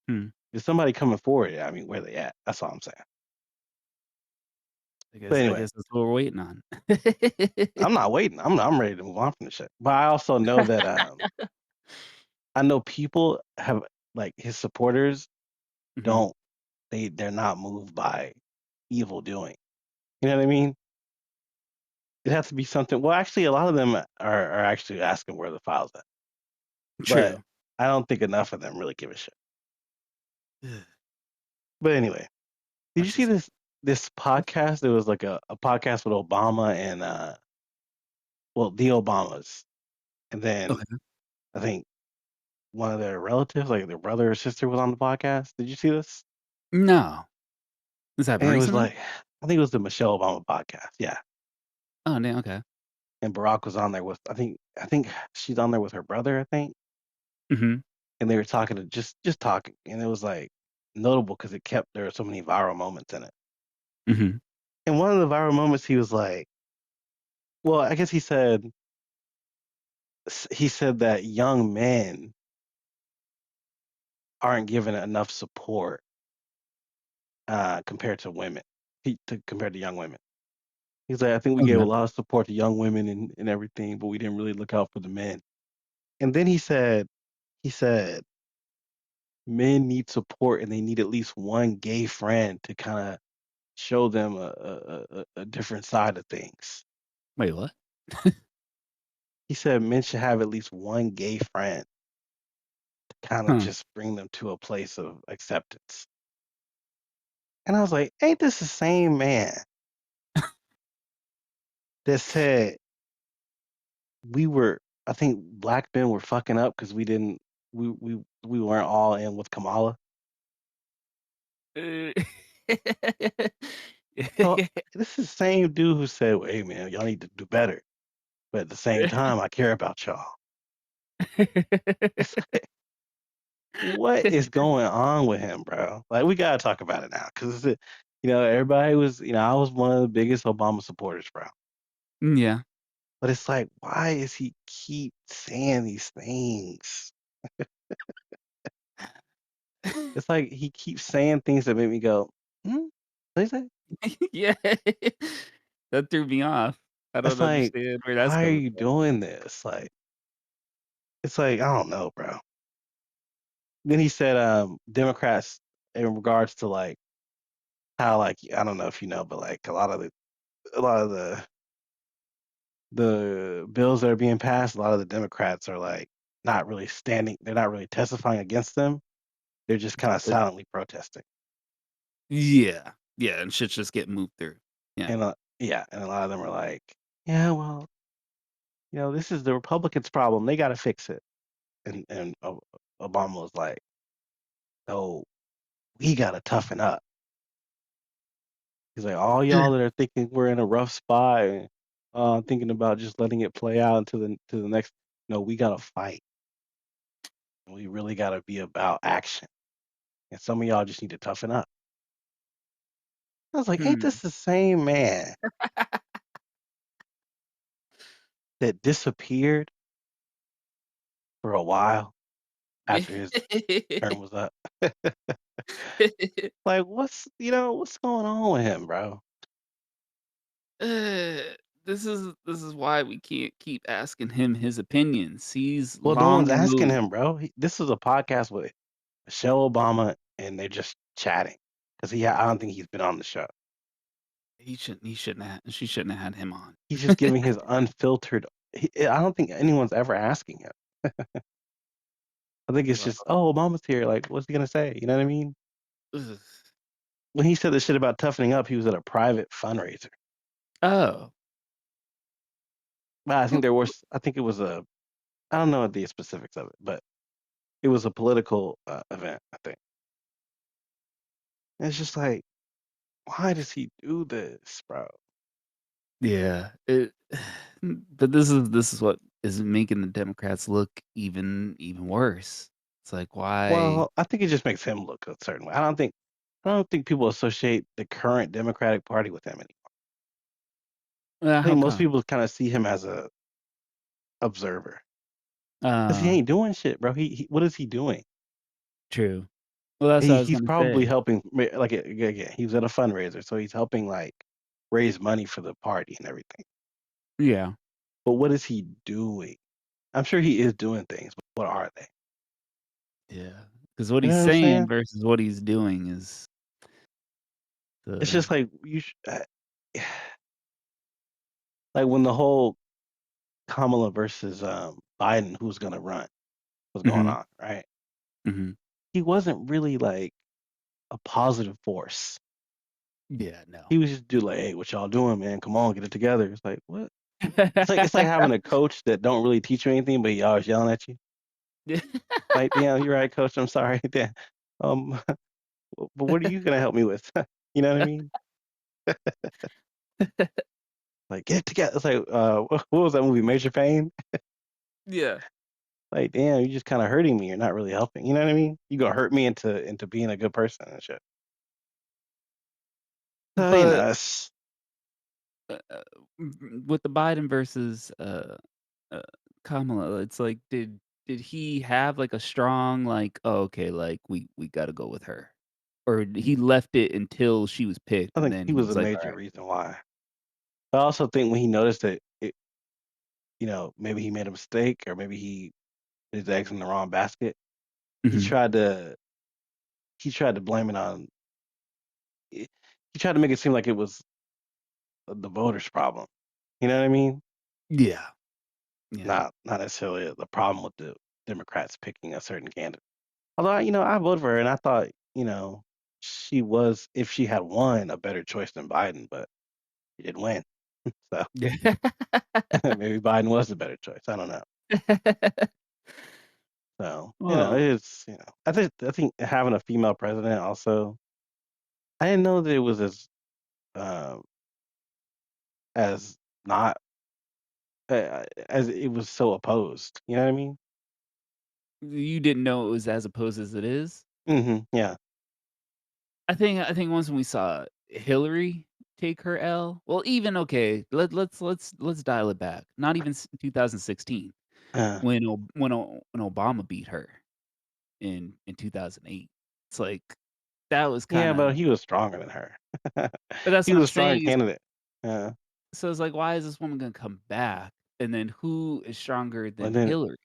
hmm. If somebody coming forward, I mean, where they at? That's all I'm saying. But I anyway, guess that's what we're waiting on. I'm not waiting. I'm ready to move on from this shit. But I also know that I know people have like his supporters Mhm, don't they're not moved by evil doing. You know what I mean? It has to be something. Well, actually, a lot of them are actually asking where the files at, but true. I don't think enough of them really give a shit. Ugh, But anyway, did you watch see this. this podcast? There was like a podcast with Obama and well, the Obamas, and then Okay. I think one of their relatives, like their brother or sister, was on the podcast. Did you see this? No. This happened And it was recently? like, I think it was the Michelle Obama podcast. Yeah, Oh, damn, okay. and Barack was on there with I think she's on there with her brother. I think, Mhm, and they were talking to just talking, and it was like notable because it kept there were so many viral moments in it. mhm, And one of the viral moments, he was like, well, I guess he said he said that young men aren't given enough support compared to women. Compared to young women. He's like, I think we Oh, gave a no. lot of support to young women and everything, but we didn't really look out for the men. And then he said men need support and they need at least one gay friend to kind of show them a different side of things. Wait, what? He said men should have at least one gay friend to kind of Huh. just bring them to a place of acceptance. And I was like, ain't this the same man that said we were, I think black men were fucking up because we weren't all in with Kamala. Uh, So this is the same dude who said, well, hey man, y'all need to do better. But at the same time, I care about y'all. It's like, what is going on with him, bro? Like, we gotta talk about it now because everybody was, I was one of the biggest Obama supporters, bro. Yeah. But it's like, why is he keep saying these things? It's like he keeps saying things that make me go, hmm? What is that? Yeah. That threw me off. I don't It's like, understand where that's why are coming you from. doing this? Like, it's like, I don't know, bro. Then he said, Democrats in regards to like how like I don't know if you know, but like a lot of the bills that are being passed, a lot of the Democrats are like not really standing, they're not really testifying against them. They're just kind of But silently protesting. yeah. Yeah, and shit's just getting moved through. Yeah. And yeah, and a lot of them are like, yeah, well, this is the Republicans' problem. They got to fix it. And Obama was like, no, we got to toughen up. He's like, all y'all that are thinking we're in a rough spot and thinking about just letting it play out into the next, no, we got to fight. We really got to be about action. And some of y'all just need to toughen up. I was like, ain't Hmm. this the same man that disappeared for a while Yeah. after his term was up? Like, what's going on with him, bro? Uh, this is why we can't keep asking him his opinions. He's Well, no one's long asking removed. him, bro. This is a podcast with Michelle Obama, and they're just chatting because I don't think he's been on the show. He shouldn't have she shouldn't have had him on. He's just giving his unfiltered. I don't think anyone's ever asking him. I think it's just, Well, oh, Obama's here. Like, what's he gonna say? You know what I mean? ugh. When he said the shit about toughening up, he was at a private fundraiser. Oh. But I think Who there was. I think it was a. I don't know the specifics of it, but it was a political event. I think. And it's just like, why does he do this, bro? yeah, but this is what is making the Democrats look even worse. It's like, why Well, I think it just makes him look a certain way. I don't think people associate the current Democratic Party with him anymore. I how think most come? people kind of see him as a observer because he Oh, ain't doing shit, bro. What is he doing? true. Well, that's what He I was he's gonna probably say. helping. Like again, he was at a fundraiser, so he's helping like raise money for the party and everything. Yeah, But what is he doing? I'm sure he is doing things, but what are they? yeah, because what You know he's what I'm saying saying? versus what he's doing is It's the just like like when the whole Kamala versus Biden, who's gonna run, was going mhm, on, right? mhm. He wasn't really like a positive force. Yeah, no. He was just do like, hey, what y'all doing, man? Come on, get it together. It's like what? It's like having a coach that don't really teach you anything, but he always yelling at you. Like, yeah, you're right, coach. I'm sorry. Yeah. Um, but what are you gonna help me with? You know what I mean? Like, get it together. It's like, what was that movie, Major Pain? Yeah, Like, damn, you're just kind of hurting me. You're not really helping. You know what I mean? You gonna hurt me into being a good person and shit. So but, it's with the Biden versus, Kamala, it's like, did he have, like, a strong, like, "Oh, okay, like, we gotta go with her," or he left it until she was picked, I and think then he he was a was like, major "Alright." reason why. I also think when he noticed that maybe he made a mistake or maybe he put his eggs in the wrong basket, he Mhm. tried to he tried to blame it on he he tried to make it seem like it was the voters' problem. You know what I mean? Yeah, yeah. Not necessarily the problem with the Democrats picking a certain candidate. Although, I voted for her and I thought, she was, if she had won, a better choice than Biden, but she didn't win. So Yeah. maybe Biden was the better choice. I don't know. So, Well, I think having a female president also, I didn't know that it was um, as not, as it was so opposed. You know what I mean? you didn't know it was as opposed as it is? Yeah. I think once when we saw Hillary take her L, well, even okay, let's dial it back. Not even 2016 Uh, when Obama beat her in 2008. It's like that was yeah, but kinda, he was stronger than her. but that's He what was I'm a stronger saying is, candidate. Uh, so it's like, why is this woman gonna come back? And then who is stronger than and then Hillary?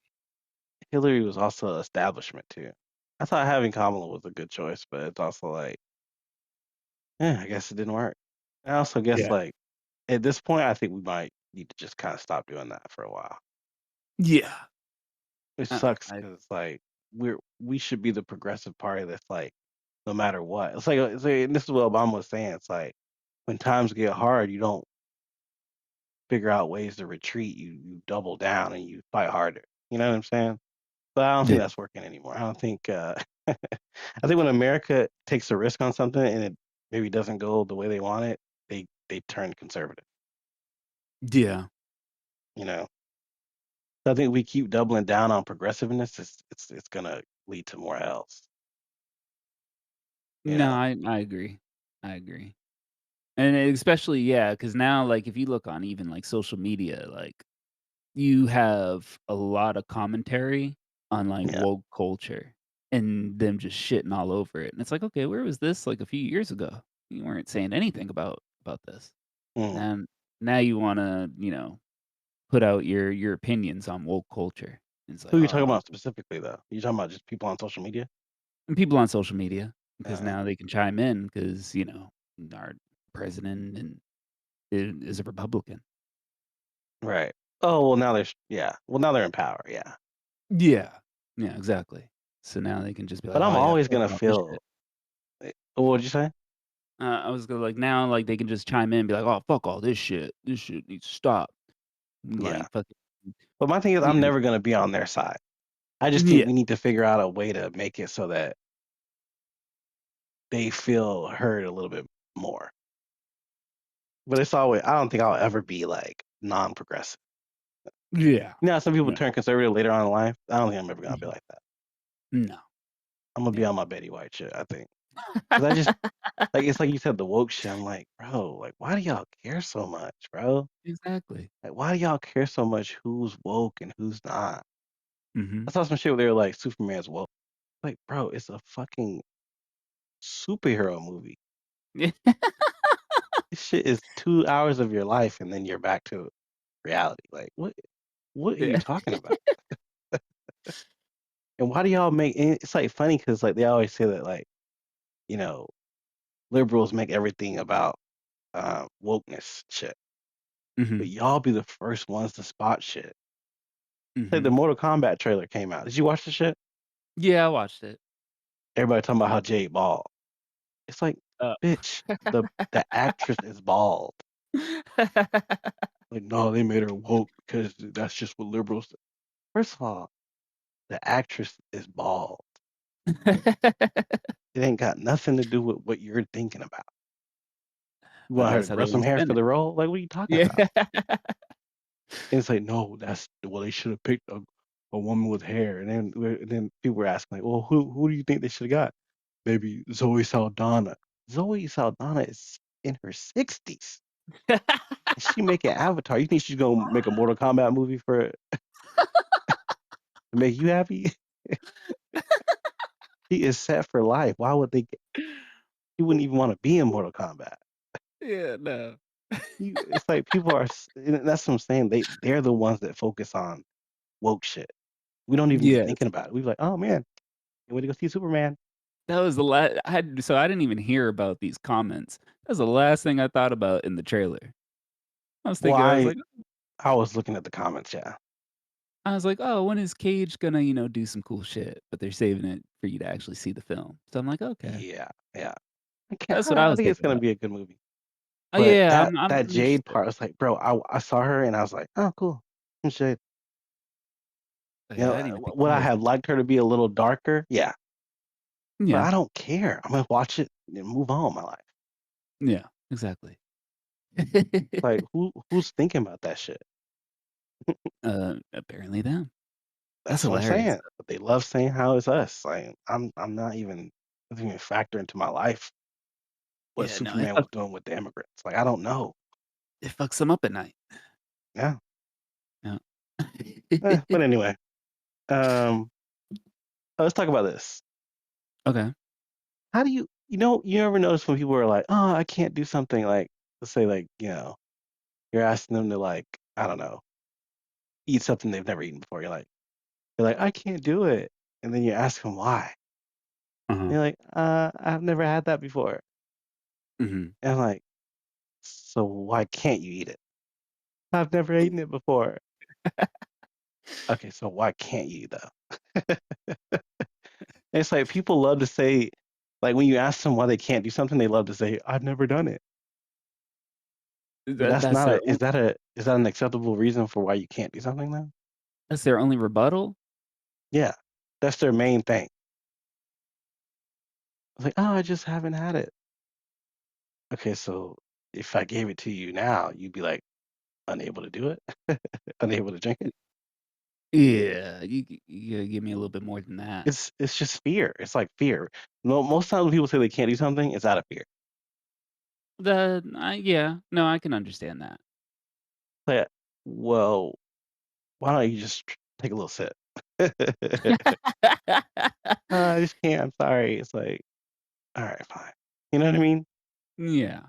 Hillary was also establishment too. I thought having Kamala was a good choice, but it's also like, I guess it didn't work. I also guess Yeah. like at this point, I think we might need to just kind of stop doing that for a while. Yeah. It Uh, sucks I because it's like we should be the progressive party that's like no matter what. It's like and this is what Obama was saying. It's like when times get hard, you don't figure out ways to retreat. You double down and you fight harder. You know what I'm saying? But I don't think Yeah. that's working anymore. I don't think I think when America takes a risk on something and it maybe doesn't go the way they want it, they turn conservative. Yeah. You know, so I think we keep doubling down on progressiveness. It's gonna lead to more else. You No, know, I agree. I agree. And especially, yeah, because now, like, if you look on even, like, social media, like, you have a lot of commentary on, like, yeah. woke culture and them just shitting all over it, and it's like, "Okay, where was this, like, a few years ago? You weren't saying anything about this." Mm. And now you wanna, put out your opinions on woke culture. It's like, Who are you talking oh, about specifically though? You talking about just people on social media? and people on social media, because Uh, now they can chime in because, our president and is a Republican. right. Oh well, now there's yeah. Well, now they're in power. Yeah. Yeah. Yeah, exactly. So now they can just be But like, I'm "Oh, yeah, always fuck gonna all this feel. shit." What'd you say? I was gonna, like, now, like, they can just chime in and be like, "Oh, fuck all this shit. This shit needs to stop." Yeah. Like, fucking, But my thing is, I'm you know. never gonna be on their side. I just think Yeah. we need to figure out a way to make it so that they feel heard a little bit more. But it's always I don't think I'll ever be, like, non-progressive. Yeah. You know how some people No. turn conservative later on in life? I don't think I'm ever gonna be Mhm. like that. No. I'm gonna be Yeah. on my Betty White shit, I think. 'Cause I just like, it's like you said, the woke shit, I'm like, "Bro, like, why do y'all care so much, bro? Exactly. Like, why do y'all care so much who's woke and who's not?" I Mhm. saw some shit where they were like, "Superman's woke." Like, bro, it's a fucking superhero movie. Yeah. This shit is 2 hours of your life, and then you're back to reality. Like, what are you Yeah. talking about? And why do y'all make and it's, like, funny because like, they always say that, like, you know, liberals make everything about, wokeness shit, but Mhm. y'all be the first ones to spot shit. Like, the Mhm. Mortal Kombat trailer came out. Did you watch the shit? Yeah, I watched it. Everybody talking about how Jade bald. It's like, Uh bitch, the actress is bald. Like, "No, they made her woke because that's just what liberals do." First of all, the actress is bald. It ain't got nothing to do with what you're thinking about. You But want her that's to how grow they some wanna hair spin for it. the role? Like, what are you talking Yeah. about? And it's like, "No, that's well, they should have picked a woman with hair." And then people were asking like, "Well, who do you think they should have got?" Maybe Zoe Saldana. Zoe Saldana is in her 60s. Is she making Avatar? You think she's gonna make a Mortal Kombat movie for it? To make you happy? He is set for life. Why would they get he wouldn't even wanna be in Mortal Kombat. Yeah, no. You it's like people are and that's what I'm saying, they're the ones that focus on woke shit. We don't even be Yes. thinking about it. We be like, "Oh, man, can't wait to go see Superman." That was the I didn't even hear about these comments. That was the last thing I thought about in the trailer. Well, I was like I was looking at the comments, yeah. "Oh, when is Cage gonna, do some cool shit?" But they're saving it for you to actually see the film. So I'm like, "Okay." Yeah, yeah. That's what I I was think it's thinking gonna about. be a good movie. Oh, But yeah, that I'm Jade interested. part, I was like, "Bro," I saw her and I was like, "Oh, cool. It's Jade." Oh, You yeah, know, I didn't even think would I twice. have liked her to be a little darker? Yeah, but Yeah, I don't care. I'm gonna watch it and move on with my life. yeah, exactly. Like, who's thinking about that shit? Apparently them. That's That's what I'm hilarious, saying. But they love saying how it's us. Like, I'm not even doesn't even factor into my life though. what Yeah, no, Superman was doing with the immigrants. Like, I don't know. it fucks them up at night. Yeah. Yeah. But anyway, um, let's talk about this. Okay. How do you ever notice when people are like, "Oh, I can't do something," like, let's say, like, you're asking them to, like, I don't know, eat something they've never eaten before. You're like, "I can't do it." And then you ask them why. Uh-huh. They're like, I've never had that before." Mhm. And I'm like, "So why can't you eat it?" "I've never eaten it before." "Okay, so why can't you though?" It's like people love to say like, when you ask them why they can't do something, they love to say, "I've never done it." But that's That's not their a is that an acceptable reason for why you can't do something then? only rebuttal? Yeah, that's their main thing. It's like, "Oh, I just haven't had it." Okay, so if I gave it to you now, you'd be, like, unable to do it? Unable to drink it? Yeah, you gotta give me a little bit more than that. It's just fear. It's like fear. No, most times when people say they can't do something, it's out of fear. Yeah, no, I can understand that. Like, well, why don't you just take a little sip? I just can't. I'm sorry." It's like, "All right, fine." You know what I mean? Yeah,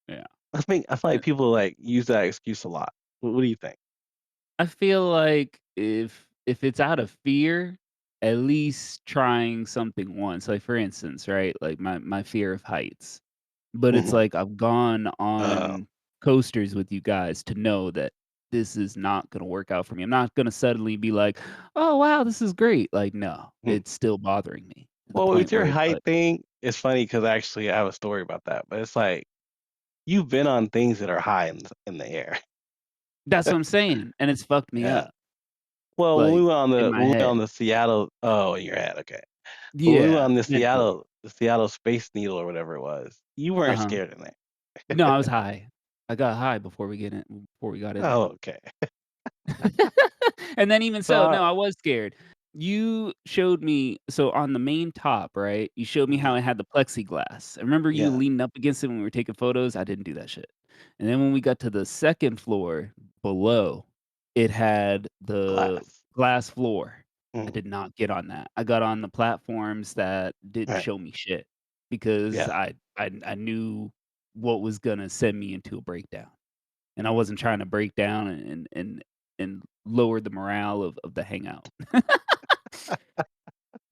yeah. I feel like people, like, use that excuse a lot. What do you think? I feel like if it's out of fear, at least trying something once. Like, for instance, right, like my fear of heights. But it's Mhm. like I've gone Oh, on coasters with you guys to know that this is not gonna work out for me. I'm not gonna suddenly be like, "Oh, wow, this is great." Like, no, hmm. it's still bothering me to the Well, with point your where it's height like thing, it's funny because actually I have a story about that, but it's like, you've been on things that are high in the air. that's what I'm saying, and it's fucked me Yeah. up, Well, like, in my when we went head. on the Seattle in your head, okay. When we went Yeah, on mentally. The Seattle Space Needle or whatever it was, you weren't Uh-huh. scared in there. No, I was high. I got high before we got in there. Oh, okay. And then even So so, no, I was scared. You showed me so on the main top, right, you showed me how mhm, it had the plexiglass. I remember you yeah, leaning up against it when we were taking photos, I didn't do that shit. And then when we got to the 2nd floor below, it had the glass. glass floor. I Mhm, did not get on that. I got on the platforms that didn't right, show me shit because yeah, I knew what was gonna send me into a breakdown, and I wasn't trying to break down and lower the morale of the hangout.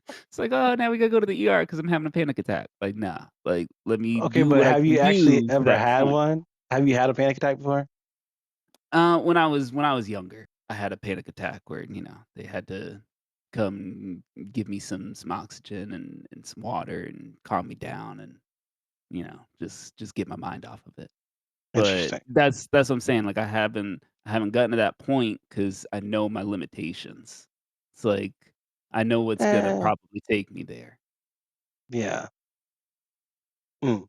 It's like, "Oh, now we gotta go to the ER because 'cause I'm having a panic attack." Like, "Nah, like, let me okay, do but what I have can you actually do to ever that had point." one? Have you had a panic attack before? When I was younger, I had a panic attack where, they had to come give me some oxygen and some water and calm me down and, just get my mind off of it. But Interesting. that's what I'm saying, like, I haven't gotten to that point because I know my limitations. It's like, I know what's gonna Eh, probably take me there. yeah. Mm.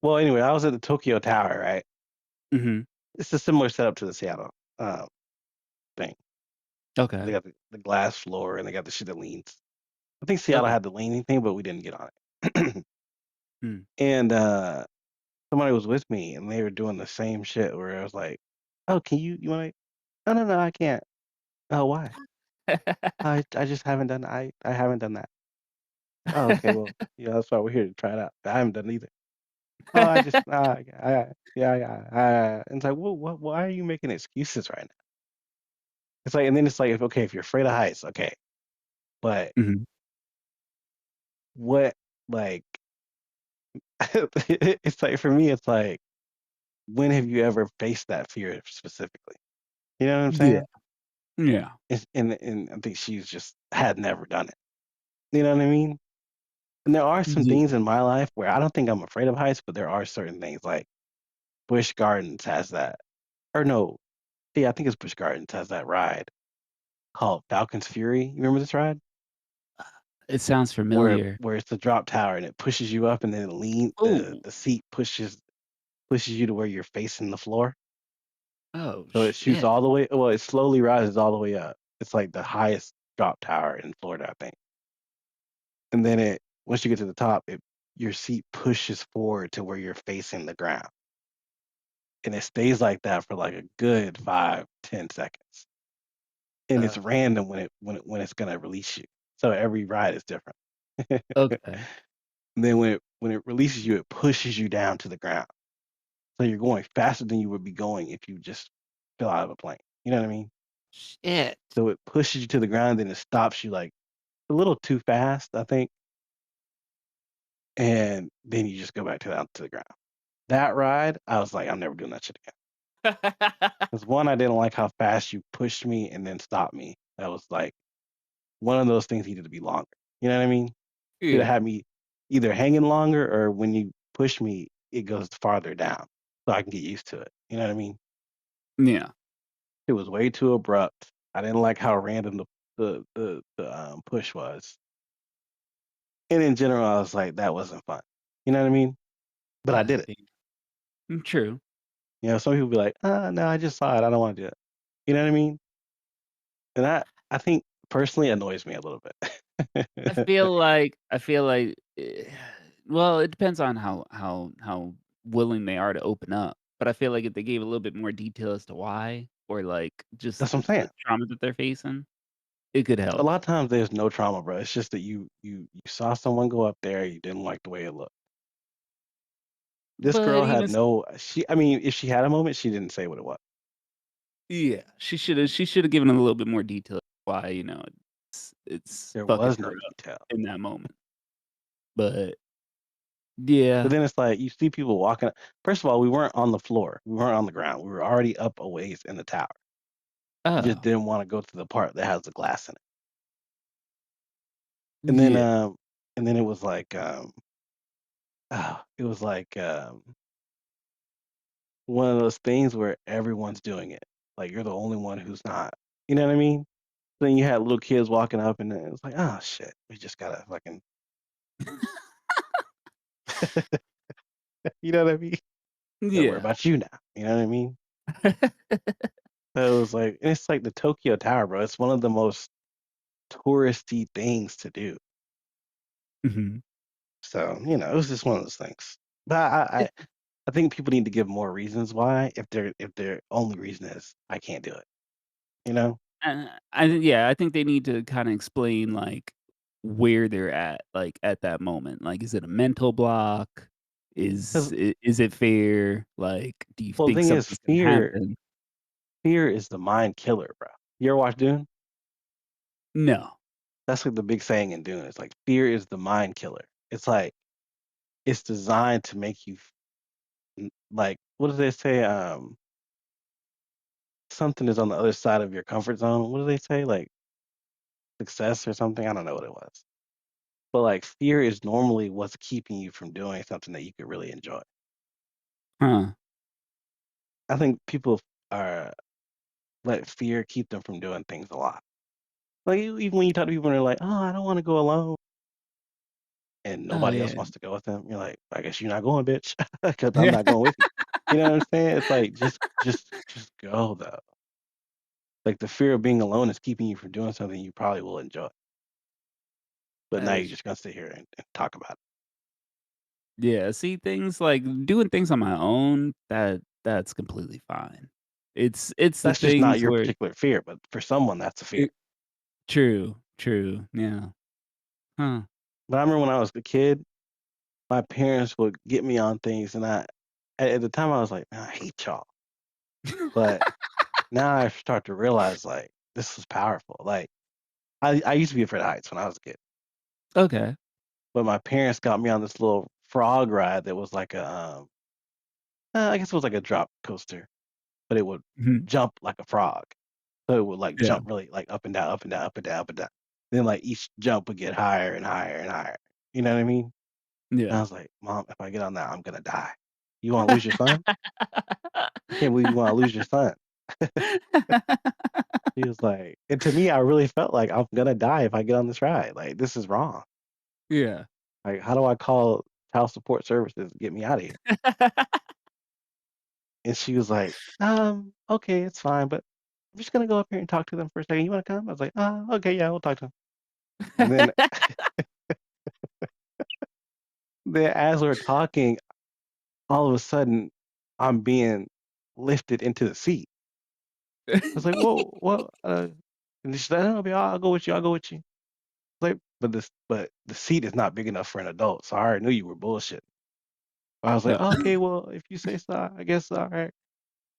Well, anyway, I was at the Tokyo Tower, right? Mhm. It's a similar setup to the Seattle, thing. They Okay. got the glass floor, and they got the shit that leans. I think Seattle Okay. had the leaning thing, but we didn't get on it. Mm. And, somebody was with me, and they were doing the same shit where I was like, "Oh, can you wanna" "No, no, no, I can't." "Oh, why?" I just haven't done I haven't done that." "Oh, okay, well, yeah, that's why we're here to try it out. I haven't done it either." "Oh, I just, yeah, and it's like, "Well, what why are you making excuses right now?" It's like and then it's like, if okay, if you're afraid of heights, okay, but Mhm. what like, it's like for me, it's like, when have you ever faced that fear specifically? You know what I'm Yeah, saying? yeah, And I think she's just had never done it. You know what I mean? And there are some yeah. things in my life where I don't think I'm afraid of heights, but there are certain things like Busch Gardens has that, or no, yeah, I think it's Busch Gardens has that ride called Falcon's Fury. You remember this ride? It sounds Where familiar. where it's the drop tower and it pushes you up and then Oh, the seat pushes you to where you're facing the floor. oh, So it shoots shit. all the way well, it slowly rises all the way up. It's like the highest drop tower in Florida, I think. And then it once you get to the top, it your seat pushes forward to where you're facing the ground. And it stays like that for like a good 5, 10 seconds. And it's Uh, random when it's gonna release you. So every ride is different. okay. And then when it releases you, it pushes you down to the ground. So you're going faster than you would be going if you just fell out of a plane. You know what I mean? Shit. So it pushes you to the ground, then it stops you like a little too fast, I think, and then you just go back to the ground. That ride, I was like, "I'm never doing that shit again." 'Cause 1, I didn't like how fast you pushed me and then stopped me. That was like one of those things needed to be longer. You know what I mean? Shoulda Yeah, had me either hanging longer or when you push me, it goes farther down so I can get used to it. You know what I mean? yeah. It was way too abrupt. I didn't like how random the push was. And in general, I was like, "That wasn't fun." You know what I mean? But I did it. Yeah. True. You know, some people be like, no, I just saw it. I don't wanna do it." You know what I mean? And I think personally annoys me a little bit. Well, it depends on how willing they are to open up, but I feel like if they gave a little bit more detail as to why, or, like, just That's what I'm the saying. trauma that they're facing, it could A help. lot of times there's no trauma, bro. It's just that you saw someone go up there, you didn't like the way it looked. This But girl even had s no she I mean, if she had a moment, she didn't say what it was. Yeah, she shoulda given a little bit more detail why, it's There fucking was her no up detail. in that moment. But, But yeah. then it's like you see people walking first of all, we weren't on the floor. We weren't on the ground. We were already up a ways in the tower. You just Oh, didn't wanna go to the part that has the glass in it. And then, yeah. and then it was like, it was like, one of those things where everyone's doing it. Like, you're the only one who's not. You know what I mean? Then you had little kids walking up, and then it was like, "Oh, shit. We just gotta fucking" you know what I mean? "Gotta worry Yeah. about you now." You know what I mean? So it was like and it's like the Tokyo Tower, bro. It's one of the most touristy things to do. Mhm. So, it was just one of those things. But I think people need to give more reasons why if their only reason is, "I can't do it." You know? I think they need to kinda explain, like, where they're at, like, at that moment. Like, is it a mental block? Because Is it fair? Like, do you well, the think thing is, something's gonna fear happen? fear is the mind killer, bro. You ever watch Dune? No. That's like the big saying in Dune. It's like fear is the mind killer. It's like it's designed to make you like what do they say? Something is on the other side of your comfort zone. What do they say? Like success or something? I don't know what it was. But like fear is normally what's keeping you from doing something that you could really enjoy. Huh. I think people are let fear keep them from doing things a lot. Like even when you talk to people and they're like, "Oh, I don't want to go alone," and Oh, nobody else yeah. wants to go with them, you're like, "I guess you're not going, bitch, because I'm not going with you." You know what I'm saying? It's like just go though. Like the fear of being alone is keeping you from doing something you probably will enjoy. But That now you're is just gonna sit here and talk about it. Yeah, see, things like doing things on my own, that's completely fine. It's the That's just not things your where particular fear, but for someone, that's a fear. it true, true, yeah. Huh. But I remember when I was a kid, my parents would get me on things, and at the time, I was like, "Man, I hate y'all." But now I start to realize, like, this is powerful. Like, I used to be afraid of heights when I was a kid, Okay. but my parents got me on this little frog ride that was like I guess it was like a drop coaster, but it would Mhm. jump like a frog. So it would, like, Yeah, jump really, like, up and down, up and down, up and down, up and down. Then, like, each jump would get higher and higher and higher. You know what I mean? And I yeah. was like, "Mom, if I get on that, I'm gonna die. You wanna lose your son? I can't believe you wanna lose your son." He was like and to me, I really felt like I'm gonna die if I get on this ride. Like, this is wrong. Yeah. Like, how do I call child support services to get me out of here? And she was like, okay, it's fine, but I'm just gonna go up here and talk to them for a second. You wanna come?" I was like, okay, yeah, we'll talk to them." And then as we're talking, all of a sudden, I'm being lifted into the seat. I was like, "Whoa, what?" And she's like, "No, babe, I'll go with you. I'll go with you." Like, but the seat is not big enough for an adult, so I already knew you were bullshitting. I was like, Uh, "Okay, well, if you say so, I guess all right."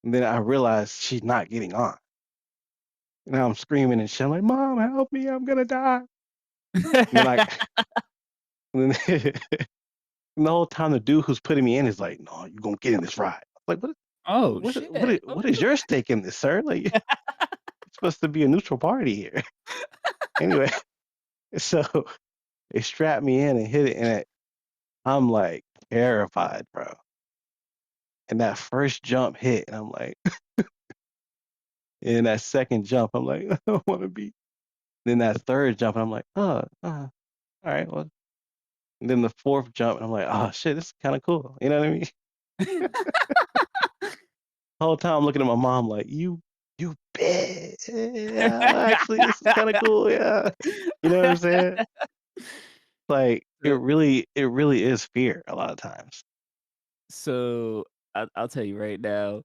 And then I realized she's not getting on. Now I'm screaming and shit. I'm like, "Mom, help me! I'm gonna die!" And then I, and then and the whole time the dude who's putting me in is like, "No, you're gonna get in this ride." I'm like, Oh, shit. what is your stake in this, sir? Like, you're supposed to be a neutral party here. Anyway, so they strapped me in and hit it, and I'm like terrified, bro. And that first jump hit, and I'm like, and that second jump, I'm like, I don't want to be. Then that third jump, and I'm like, all right, well. And then the fourth jump, and I'm like, oh shit, this is kind of cool. You know what I mean? The whole time I'm looking at my mom like, you bitch. Yeah, actually, this is kind of cool. Yeah, you know what I'm saying? Like, So it really is fear a lot of times. so I'll tell you right now,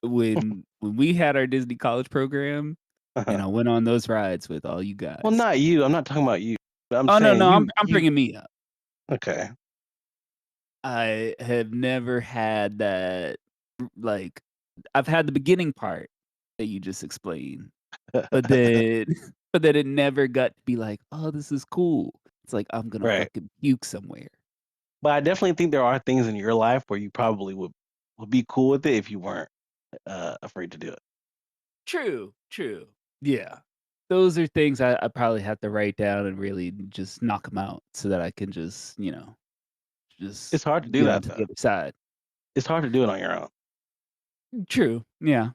when we had our Disney college program and Uh-huh. I went on those rides with all you Well, guys. not you. I'm not talking about you. But I'm Oh, no, saying no, I'm you. bringing me up. Okay. I have never had that, like I've had the beginning part that you just explained, but then but then it never got to be like, "Oh, this is cool." It's like, I'm gonna Right. fucking puke somewhere. But I definitely think there are things in your life where you probably would be cool with it if you weren't afraid to do it. True, true. Yeah. Those are things I probably have to write down and really just knock them out so that I can just, It's just hard to do get on that to though. the other side. It's hard to do it on your own. True. Yeah,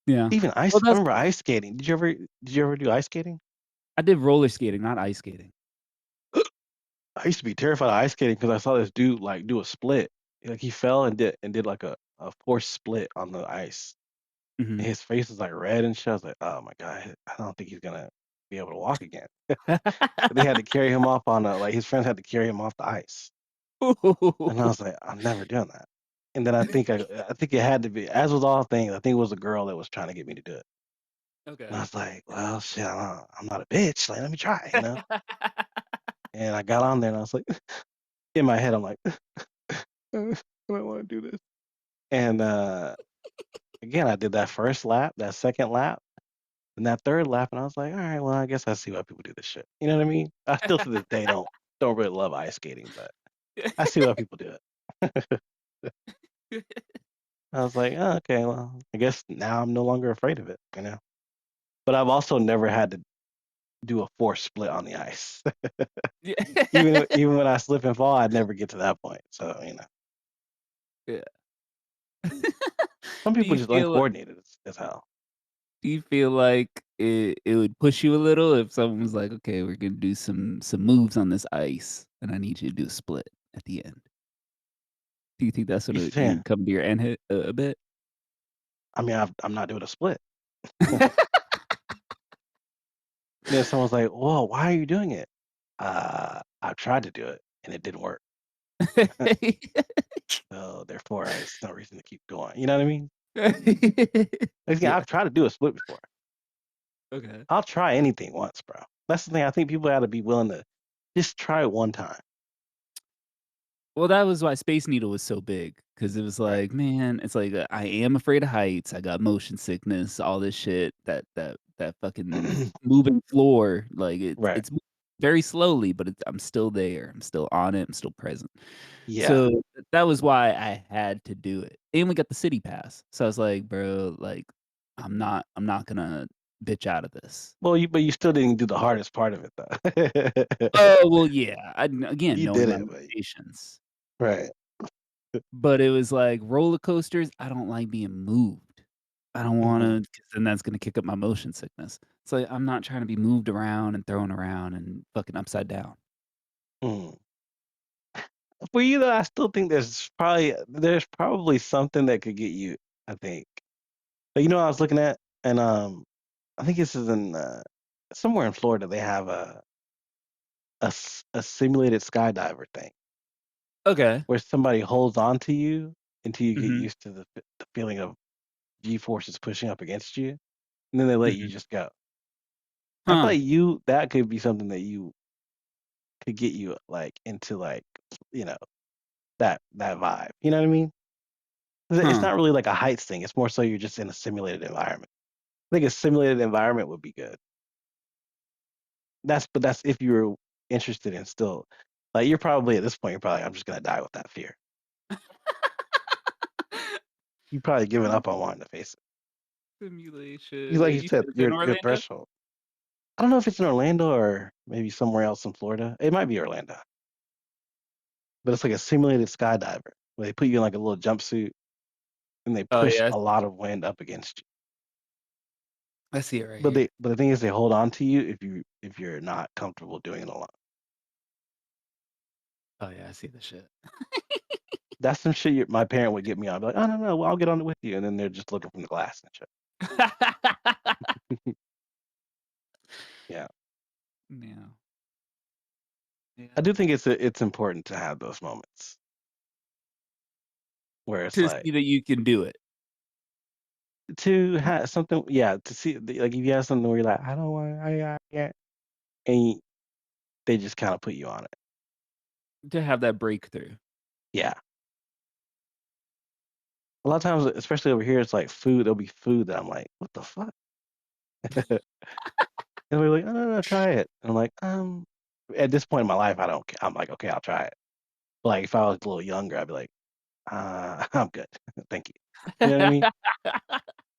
yeah. Even Well, I that's remember ice skating. Did you ever do ice skating? I did roller skating, not ice skating. I used to be terrified of ice skating because I saw this dude like do a split. Like he fell and did like a forced split on the ice. And Mhm. his face was like red and shit. I was like, oh my God, I don't think he's gonna be able to walk again. They had to carry him off on a like his friends had to carry him off the ice. And I was like, I'm never doing that. And then I think it had to be as with all things, I think it was a girl that was trying to get me to do it. And I Okay. was like, well, shit, I'm not a bitch. Like, let me try, you know? And I got on there and I was like, in my head, I'm like, I don't want to do this. And again, I did that first lap, that second lap, and that third lap, and I was like, all right, well, I guess I see why people do this shit. You know what I mean? I still to this day don't really love ice skating, but I see why people do it. I was like, oh, okay, well, I guess now I'm no longer afraid of it, you know? But I've also never had to do a forced split on the ice. Yeah. Even when I slip and fall, I'd never get to that point. So, you know, Yeah. some Do people you just feel uncoordinated as hell. do you feel like it would push you a little if someone was like, "Okay, we're gonna do some moves on this ice, and I need you to do a split at the end." Do you think that's what You you saying, would come to your end hit a bit? I mean, I'm not doing a split. Then someone's like, whoa, why are you doing it? I've tried to do it and it didn't work. So therefore, there's no reason to keep going. You know what I mean? Like, yeah, Yeah, I've tried to do a split before. okay. I'll try anything once, bro. That's the thing. I think people gotta be willing to just try it one time. Well, that was why Space Needle was so big, because it was Right. like, man, it's like, I am afraid of heights, I got motion sickness, all this shit, that fucking moving floor, like, Right. it's very slowly, but I'm still there, I'm still on it, I'm still present. Yeah. So, that was why I had to do it, and we got the city pass, so I was like, "Bro, like, I'm not gonna bitch out of this." Well, you still didn't do the hardest part of it though. Oh, well, yeah, again, You knowing did my it, but limitations. right. But it was like roller coasters, I don't like being moved. I don't Mhm. wanna 'cause then that's gonna kick up my motion sickness. It's like, I'm not trying to be moved around and thrown around and fucking upside down. Mhm. For you though, I still think there's probably something that could get you, I think. But you know what I was looking at? And I think this is in somewhere in Florida they have a simulated skydiver thing Okay. where somebody holds on to you until you get Mhm, used to the feeling of G forces pushing up against you, and then they let you mhm. just go. I Huh, thought that could be something that you could get you like into like, you know, that vibe. You know what I mean? 'Cause it's huh, not really like a heights thing. It's more so you're just in a simulated environment. I think a simulated environment would be good. That's if you're interested in still like you're probably at this point, you're probably I'm just gonna die with that fear. You probably given up on wanting to face it. You simulation. like you You said, said it's in your Orlando? threshold. I don't know if it's in Orlando or maybe somewhere else in Florida. It might be Orlando, but it's like a simulated skydiver where they put you in like a little jumpsuit and they Oh, push yeah, a lot of wind up against you. I see it right But here. the thing is they hold on to you if you're not comfortable doing it alone. Oh, yeah, I see the shit. That's some shit my parent would get me on. I'd be like, "Oh, no, no, well, I'll get on it with you," and then they're just looking from the glass and shit. Yeah. Yeah, I yeah. do think it's important to have those moments where it's To like see that you can do it. to have something yeah, to see like, if you have something where you're like, "I don't want I can't," and they just kinda put you on it. To have that breakthrough. Yeah. A lot of times, especially over here, it's like food there'll be food that I'm like, "What the fuck?" And they're like, "Oh, no, no, try it." And I'm like, at this point in my life, I don't ca I'm like, "Okay, I'll try it." Like, if I was a little younger, I'd be like, I'm good. Thank you." You know what I mean?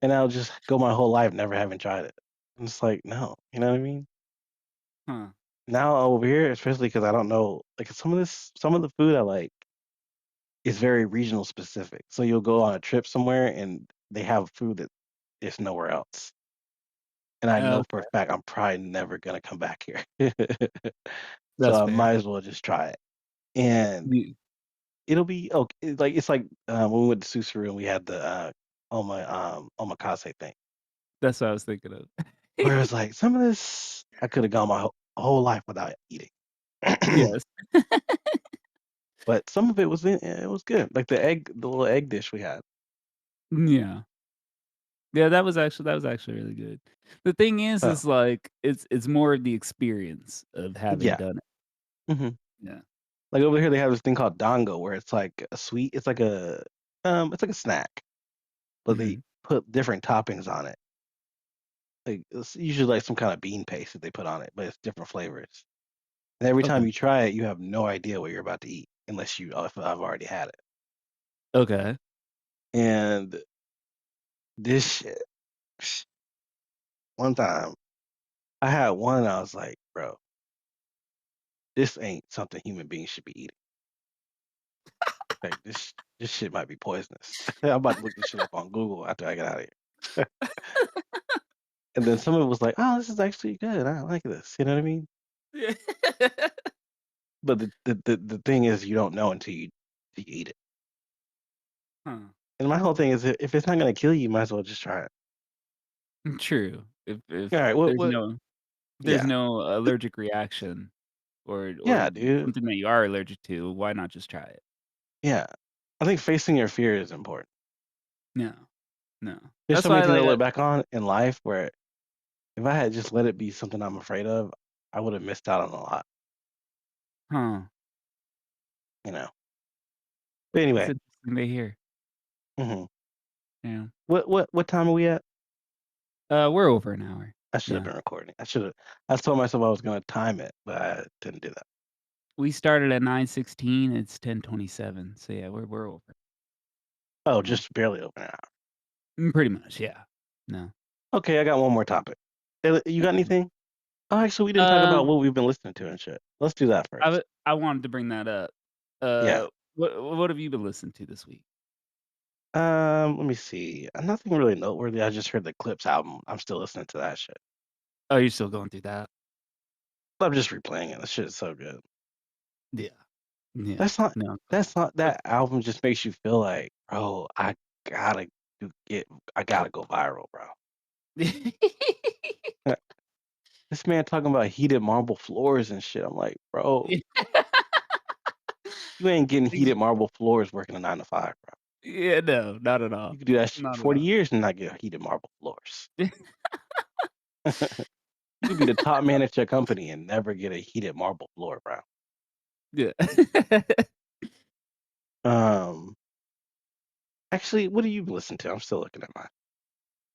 And I'll just go my whole life never having tried it. And it's like, no, you know what I mean? Huh. Now over here, especially because I don't know, like some of the food I like is very regional specific. So you'll go on a trip somewhere and they have food that is nowhere else. And I know for a Okay, fact I'm probably never gonna come back here. So that's I fair. might as well just try it. And You it'll be okay. It's like when we went to Susaru and we had the omakase thing. that's what I was thinking of. Where it's like some of this I could have gone my whole life without eating. Yes. But some of it was good. Like the little egg dish we had. Yeah. Yeah, that was actually really good. The thing Oh, is, like, it's more the experience of having yeah. done it. Mhm. Yeah. Like over here they have this thing called dango where it's like a snack, but they Mhm. put different toppings on it. Like it's usually like some kind of bean paste that they put on it, but it's different flavors. And every time Okay. you try it, you have no idea what you're about to eat unless if I've already had it. Okay. And this shit, one time I had one and I was like, bro, this ain't something human beings should be eating. Like this shit might be poisonous. I'm about to look this shit up on Google after I get out of here. And then someone was like, "Oh, this is actually good. I like this." You know what I mean? Yeah. But the thing is, you don't know until you eat it. Huh. And my whole thing is, if it's not gonna kill you, you might as well just try it. True. If All right, there's Yeah, no allergic reaction or yeah, dude, something that you are allergic to, why not just try it? yeah. I think facing your fear is important. Yeah. No. There's That's so many why, things I like, look back on in life where if I had just let it be something I'm afraid of, I would have missed out on a lot, huh, you know? But it's anyway, interesting to hear. mhm. Yeah. What time are we at? We're over an hour. I should have Yeah. been recording. I told myself I was gonna time it, but I didn't do that. We started at 9:16, it's 10:27, so yeah, we're over. Oh, Yeah. just barely over an hour. Pretty much, yeah. No. Okay, I got one more topic. You got Okay. anything? Oh, actually, we didn't talk about Um, what we've been listening to and shit. Let's do that first. I wanted to bring that up. Yeah. What have you been listening to this week? Let me see. Nothing really noteworthy. I just heard the Clips album. I'm still listening to that shit. Oh, you're still going through that? I'm just replaying it. That shit is so good. Yeah. Yeah. That's not No. that's not Clip that album just makes you feel like, bro, gotta get I gotta go viral, bro. This man talking about heated marble floors and shit. I'm like, bro, you ain't getting heated marble floors working a 9 to 5, bro. Yeah, no, not at You all. could do that shit for Not at 40 all. years and not get heated marble floors. You could be the top man at your company and never get a heated marble floor, bro. Yeah. Um, actually, what do you listen to? I'm still looking at mine.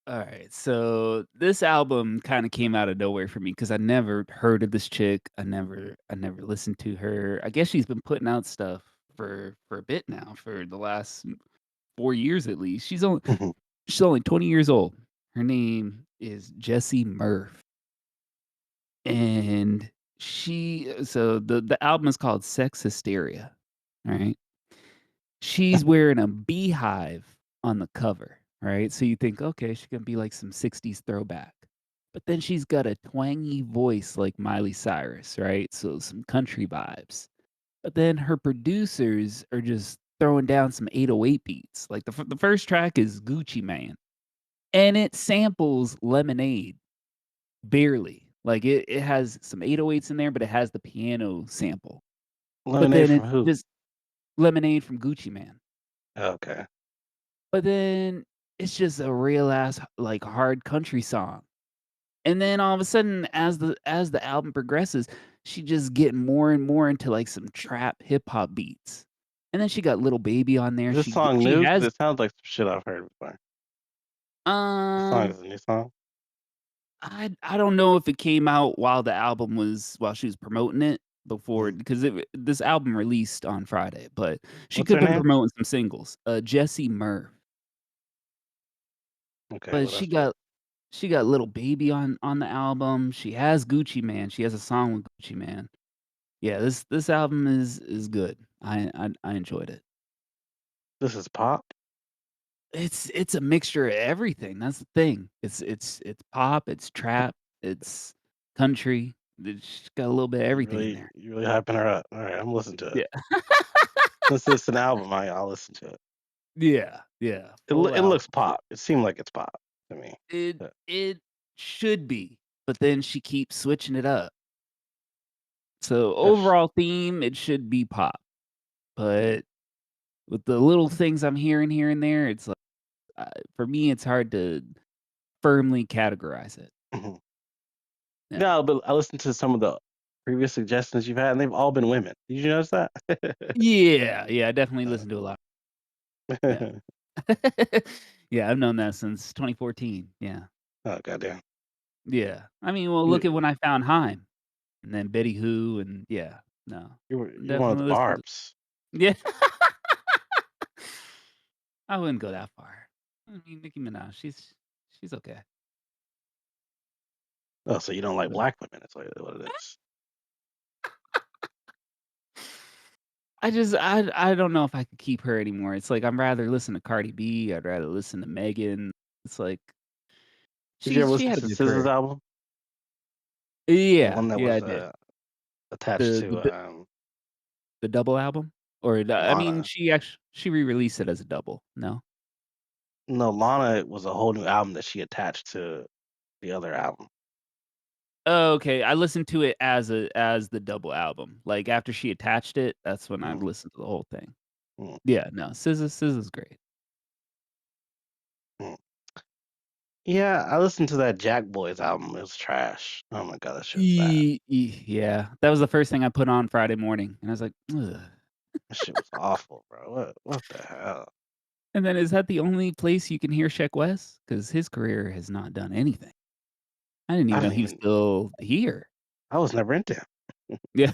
Alright, so this album kinda came out of nowhere for me because I never heard of this chick. I never listened to her. I guess she's been putting out stuff for a bit now, for the last 4 years at least. Mhm. She's only 20 years old. Her name is Jessie Murph, and the album is called Sex Hysteria, right? She's wearing a beehive on the cover, right? So you think, "Okay, she's gonna be like some '60s throwback." But then she's got a twangy voice like Miley Cyrus, right? So some country vibes. But then her producers are just throwing down some 808 beats. Like, the first track is Gucci Man, and it samples Lemonade barely. Like, it has some 808s in there, but it has the piano sample. But Lemonade then from it's who? just Lemonade from Gucci Man. Okay. But then it's just a real ass, like, hard country song. And then all of a sudden, as the album progresses, she just getting more and more into, like, some trap hip hop beats. And then she got Little Baby on there. Is this song She new? Because has it sounds like some shit I've heard before. This song um, is a new song? I don't know if it came out while she was promoting it before, Mhm. because this album released on Friday, but she What's could her have been name? promoting some singles. Jessie Murph. Okay, But well, that's good. she got Little Baby on the album. She has Gucci Man. She has a song with Gucci Man. Yeah, this album is good. I enjoyed it. This is pop? It's a mixture of everything. That's the thing. It's pop, it's trap, it's country. It's got a little bit of everything in there. You really hyping her up. Alright, I'm listening to it. Yeah. Since it's an album, I'll listen to it. Yeah, yeah, full It looks album. pop. It seemed like it's pop to me. Uh, It should be, but then she keeps switching it up. So that's overall theme, it should be pop, mm, but with the little things I'm hearing here and there, it's like, for me, it's hard to firmly categorize it. mhm. Yeah. No, but I listened to some of the previous suggestions you've had, and they've all been women. Did you notice that? Yeah, yeah, I definitely Uh, listen to a lot. Yeah. Yeah, I've known that since 2014. Yeah. oh, goddamn. Yeah. I mean, well, look You at when I found Haim, and then Betty Who, and yeah, no. you're one of the Definitely listen to barbs. yeah. I wouldn't go that far. I mean, Nicki Minaj, she's okay. Oh, so you don't like But black women, that's what it is. I don't know if I could keep her anymore. It's like, I'd rather listen to Cardi B, I'd rather listen to Megan. It's like, Did you ever she listen had a to good SZA's career. album? The Yeah, one that yeah, I was, did. attached The to, the d the double album? Or the I mean, Lana. she re-released it as a double, no? No, Lana was a whole new album that she attached to the other album. Oh, okay, I listened to it as the double album. Like, after she attached it, that's when I Mm, listened to the whole thing. mm, Yeah, no, SZA's great. mm. Yeah, I listened to that Jack Boys album, it was trash. Oh my god, that shit was bad. Yeah, that was the first thing I put on Friday morning, and I was like, "Ugh." That shit was awful, bro. What the hell? And then is that the only place you can hear Sheck Wes? Because his career has not done anything. I didn't I even know didn't he was even still here. I was never into him. Yeah.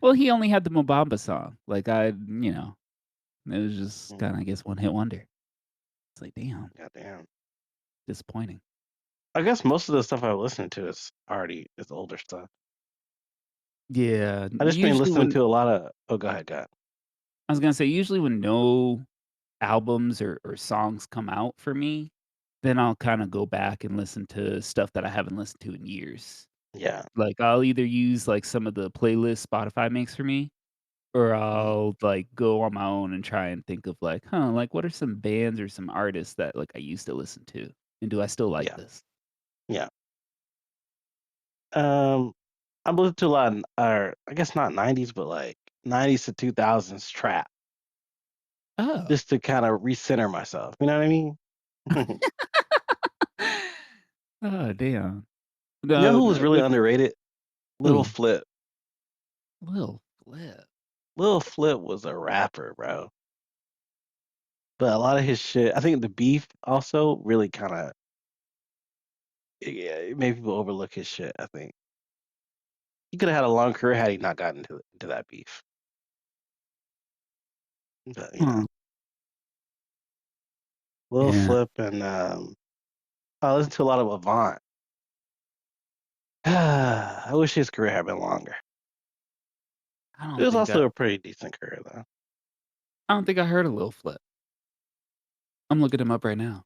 Well, he only had the Mobamba song. Like, it was just Mm, kinda, I guess, one hit wonder. It's like, damn, goddamn. disappointing. I guess most of the stuff I listen to is older stuff. Yeah, I just been usually listening when to a lot of oh, go ahead. I was gonna say, usually when no albums or songs come out for me, then I'll kinda go back and listen to stuff that I haven't listened to in years. Yeah. Like, I'll either use, like, some of the playlists Spotify makes for me, or Mhm. I'll, like, go on my own and try and think of, like, "Huh, like, what are some bands or some artists that, like, I used to listen to, and do I still like Yeah. this?" Yeah. Um, I've listened to a lot, or I guess not '90s, but like '90s to 2000s trap, Oh. just to kind of recenter myself. You know what I mean? Oh, damn. You know No, who was no, really like underrated? Little who? Flip. Lil Flip. Little Flip was a rapper, bro. But a lot of his shit, I think the beef also really kind of yeah, it made people overlook his shit. I think he could have had a long career had he not gotten into that beef. But Huh. Little Yeah, Flip and I listen to a lot of Avant. I wish his career had been longer. It was also a pretty decent career though. I don't think I heard of Lil Flip. I'm looking him up right now.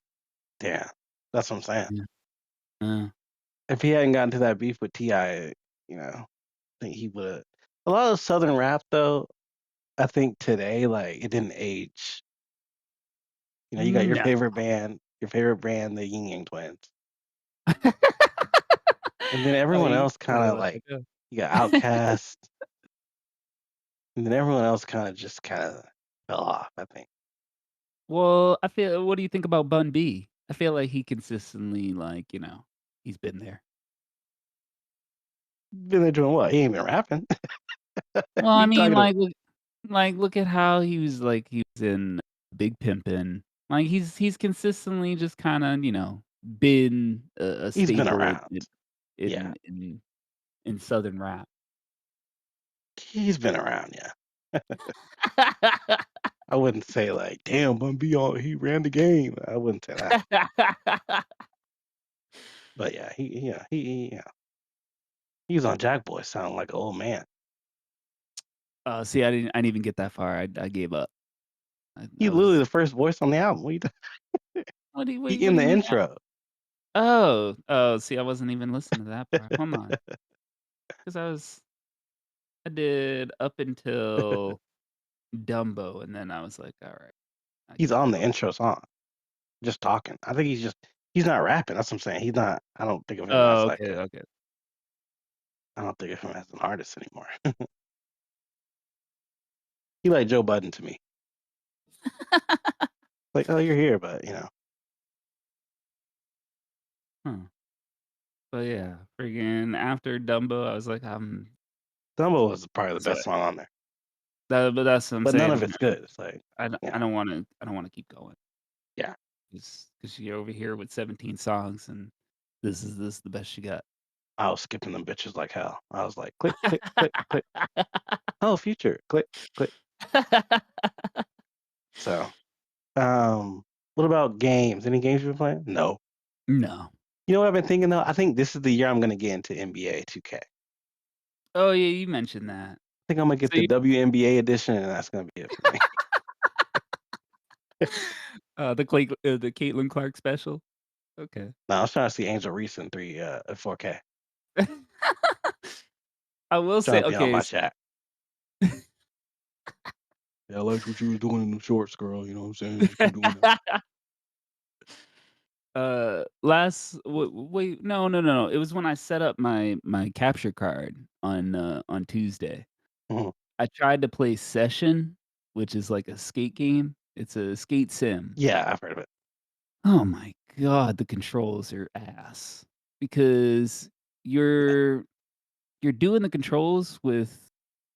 Yeah, that's what I'm saying. Yeah. Uh, If he hadn't gotten to that beef with Ti, I think he would have. A lot of Southern rap though, I think today like it didn't age. You got no. your favorite band, the Yin Yang Twins, and then Oh, everyone you else kind gotta of let like that go. you got Outkast, and then everyone else kind of fell off. I think Well, I feel what do you think about Bun B? I feel like he consistently, like, he's been there. been there doing what? He ain't been rapping. What Well, are I you mean, talking about? look at how he was in Big Pimpin'. Like, he's consistently just kinda, been a He's been staple around. in Yeah, in in in Southern rap. he's been around. Yeah. I wouldn't say like, "Damn, Bun B, all he ran the game." I wouldn't say that. But yeah, he was on Jack Boy sounding like an old man. See, I didn't even get that far. I gave up. I He's literally was the first voice on the album. He what in do the you mean? intro. Oh, see, I wasn't even listening to that part. Hold on, 'cause I did up until Dumbo, and then I was like, "Alright, I He's give on up the on." intro song, just talking. I think he's not rapping. That's what I'm saying. I don't think of him as Oh, like okay, okay. I don't think of him as an artist anymore. He like Joe Budden to me. Like, oh, you're here, but Huh. But yeah, friggin' after Dumbo, I was like, Dumbo was probably the that's best it. song on there, But that's what I'm but none saying. of it's good. It's like, I yeah, don't wanna keep going. yeah. Just 'cause you're over here with 17 songs, and this is the best you got. I was skipping them bitches like hell. I was like, click, click, click, click. Oh, future, click, click. So, what about games? Any games you've been playing? No. No. You know what I've been thinking though? I think this is the year I'm gonna get into NBA 2K. I Oh, yeah, you mentioned that. think I'm gonna get So the you WNBA edition, and that's gonna be it for me. the Caitlin Clark special? Okay. No, I was trying to see Angel Reese in 4K. I will Trying say to be on okay, my chat. Yeah, I liked what you was doing in the shorts, girl. You know what I'm saying? Just keep doing that. last wait, no, it was when I set up my capture card on Tuesday. Mhm. I tried to play Session, which is like a skate game. It's a skate sim. Yeah, I've heard of it. Oh my god, the controls are ass because Yeah. you're you're doing the controls with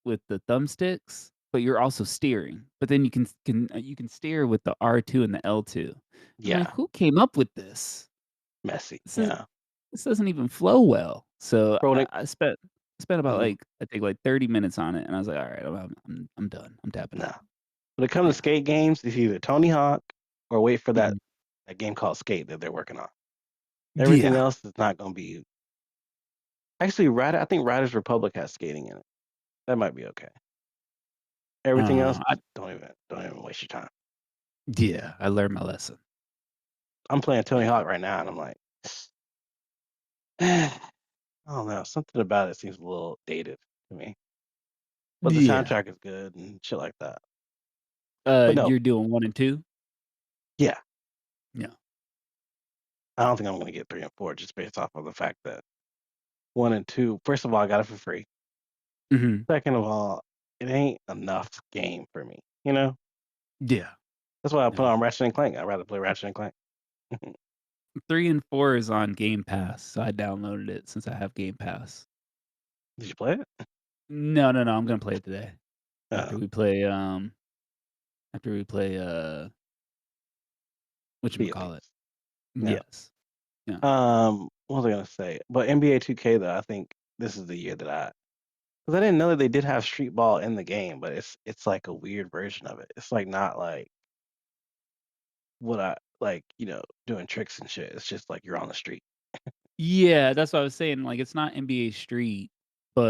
the thumbsticks, but you're also steering. But then you can steer with the R2 and the L2. I'm like, Yeah. "Who came up with this? Messy. This is Yeah. this doesn't even flow well." So, Bro, when it I spent about, mhm, like, I think, like, 30 minutes on it, and I was like, "Alright, I'm done. I'm tapping nah. out." When it comes to Yeah. skate games, it's either Tony Hawk or wait for that Mhm. that game called Skate that they're working on. Everything Yeah. else is not gonna be actually, I think Riders Republic has skating in it. That might be okay. Everything else, I just don't even waste your time. yeah, I learned my lesson. I'm playing Tony Yeah. Hawk right now, and I'm like, I don't know, something about it seems a little dated to me, but the Yeah. soundtrack is good and shit like that. But no, You're doing 1 and 2? yeah, Yeah. I don't think I'm gonna get 3 and 4 just based off of the fact that 1 and 2, first of all, I got it for free. Mhm. Second of all, it ain't enough game for me, you know? Yeah. That's why I put No. on Ratchet& and Clank. I'd rather play Ratchet& and Clank. 3 and 4 is on Game Pass, so I downloaded it since I have Game Pass. Did you play it? No, no, no, I'm gonna play it today Uh, after we play, after we play, Sea of whatchamacallit. Thieves. Yeah. Yes. Yeah. What was I gonna say? But NBA 2K though, I think this is the year that because I didn't know that they did have street ball in the game, but it's like a weird version of it. It's like not like what I like, doing tricks and shit. It's just like you're on the street. Yeah, that's what I was saying, like, it's not NBA Street,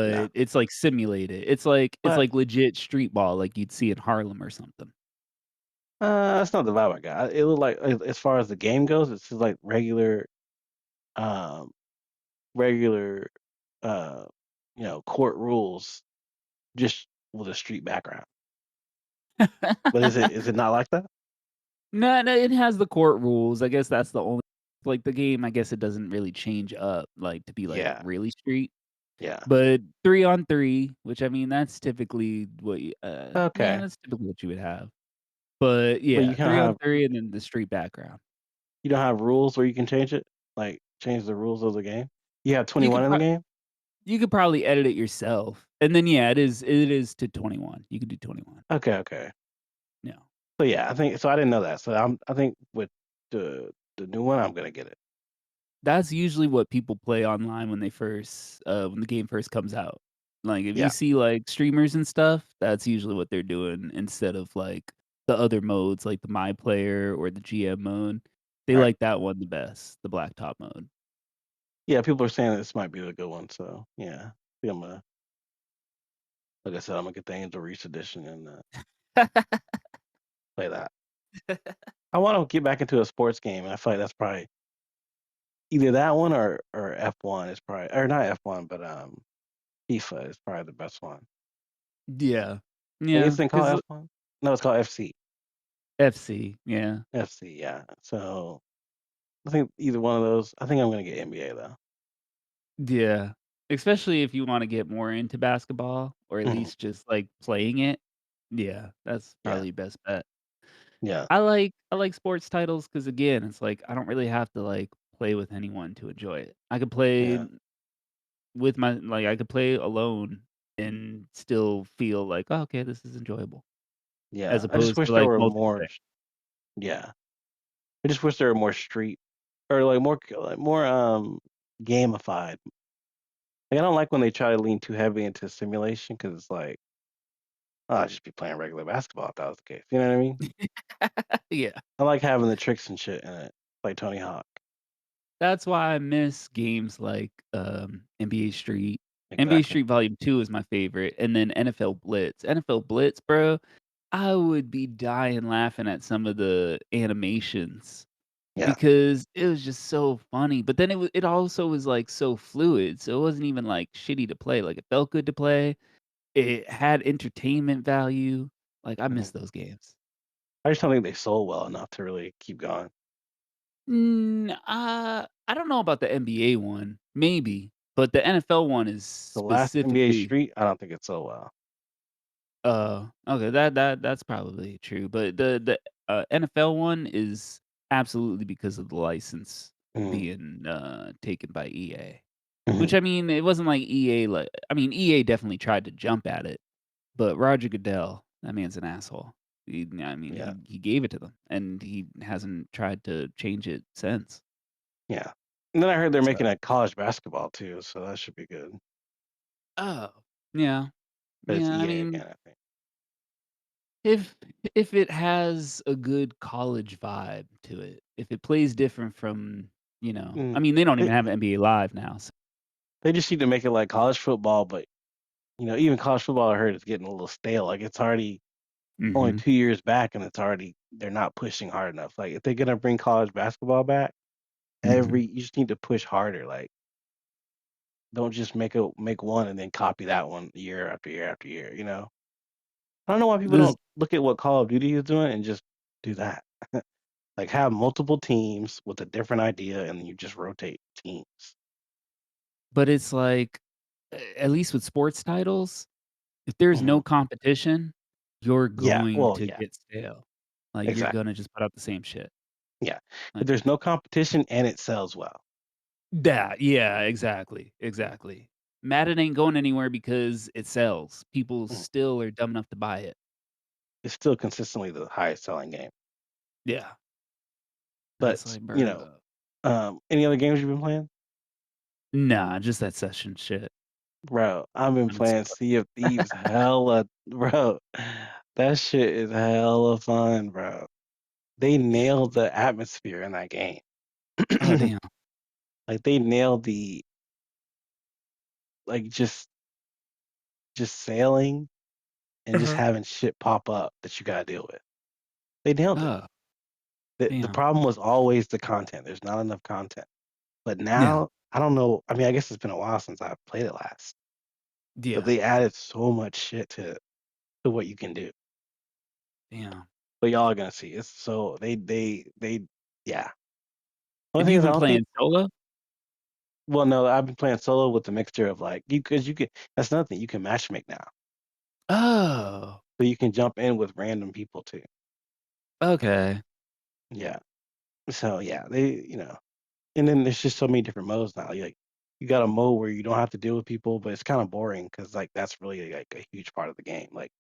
No. but it's, like, simulated. It's But like legit street ball like you'd see in Harlem or something. that's not the vibe I got. It looked like as far as the game goes, it's just like um regular uh court rules just with a street background. But is it not like that? No, no, it has the court rules. I guess that's the only like, the game, I guess it doesn't really change up, like, to be, like, Yeah. really street. Yeah. But 3 on 3, which, I mean, that's typically what yeah, Okay. that's typically what you would have. But, But yeah, 3 on 3 and then the street background. you don't have rules where you can change it? Like, change the rules of the game? You have You 21 could in the game? you could probably edit it yourself. And then, yeah, it is to 21. You could do 21. Okay, okay. Yeah. So, yeah, I think so I didn't know that. So, I think with the new one, I'm gonna get it. That's usually what people play online when the game first comes out. Like, if you Yeah, see, like, streamers and stuff, that's usually what they're doing instead of, like, the other modes, like the My Player or the GM mode. They right. like that one the best, the blacktop mode. Yeah, people are saying this might be a good one, so, yeah. I think I'm gonna like I said, I'm gonna get the Angel Reese edition and, play that. I wanna get back into a sports game, and I feel like that's probably either that one or F1 is probably or not F1, but, FIFA is probably the best one. Yeah. Like, Yeah, isn't it called 'cause F1? No, it's called FC. FC, yeah. FC, yeah. So, I think either one of those I think I'm gonna get NBA, though. Yeah. Especially if you wanna get more into basketball or at Mhm. least just, like, playing it. Yeah, that's Yeah, probably best bet. yeah, I like sports titles because again, it's like I don't really have to, like, play with anyone to enjoy it. I could play yeah, I could play alone and still feel like, "Oh, okay, this is enjoyable," as yeah. I just opposed to, wish there like, were more multiplayer. yeah. I just wish there were more street or, like, more, gamified. Like, I don't like when they try to lean too heavy into simulation because it's like, "Oh, I'd just be playing regular basketball if that was the case." You know what I mean? Yeah. I like having the tricks and shit in it, like Tony Hawk. That's why I miss games like, NBA Street. NBA Exactly. Street Volume 2 is my favorite, and then NFL Blitz. NFL Blitz, bro, I would be dying laughing at some of the animations Yeah, because it was just so funny, but then it also was, like, so fluid, so it wasn't even, like, shitty to play, like, it felt good to play, it had entertainment value, like, I mhm. miss those games. I just don't think they sold well enough to really keep going. I don't know about the NBA one, maybe, but the NFL one is The last NBA specifically Street, I don't think it sold well. okay, that's probably true, but the NFL one is absolutely because of the license Mm, being, taken by EA. Which, mhm, I mean, it wasn't like EA, like I mean, EA definitely tried to jump at it, but Roger Goodell, that man's an asshole. I mean, yeah, he gave it to them, and he hasn't tried to change it since. yeah. And then I heard they're So making a college basketball too, so that should be good. oh, yeah. But it's Yeah, I EA mean, again, I think. if if it has a good college vibe to it, if it plays different from, I Mm, mean, they don't they even have NBA Live now, so they just need to make it like college football, but, even college football I heard is getting a little stale, like, it's already only mhm, 2 years back, and it's already they're not pushing hard enough, like, if they're gonna bring college basketball back, mhm. you just need to push harder, like, don't just make one and then copy that one year after year after year, you know? I don't know why people This don't look at what Call of Duty is doing and just do that. Like, have multiple teams with a different idea, and then you just rotate teams. but it's like, at least with sports titles, if there's Mhm. no competition, you're Yeah, going well, to yeah, get stale. Like, you're exactly. gonna just put out the same shit. Yeah. If Like there's no competition and it sells well. yeah, exactly, exactly. Madden ain't going anywhere because it sells. People Mm. still are dumb enough to buy it. It's still consistently the highest selling game. Yeah, and it's But, like, "Bruh." any other games you've been playing? Nah, just that session shit. Bro, I've been I've been so playing Sea of Thieves bro, that shit is hella fun, bro. They yeah. nailed the atmosphere in that game. Oh, damn. Like, they nailed the like, just sailing and just Uh-huh. having shit pop up that you gotta deal with. They nailed it. Oh, The damn. problem was always the content, there's not enough content. But Yeah. now, I don't know, I mean, I guess it's been a while since I played it last, but Yeah. they added so much shit to what you can do. Damn. But y'all are gonna see, it's so they yeah. Only Have thing you is I been don't think playing solo? well, no, I've been playing solo with the mixture of, like because you can that's another thing, you can match make now. Oh, So you can jump in with random people too. okay. Yeah. So, yeah, and then there's just so many different modes now, like, you got a mode where you don't have to deal with people, but it's kinda boring because like, that's really, like, a huge part of the game, like,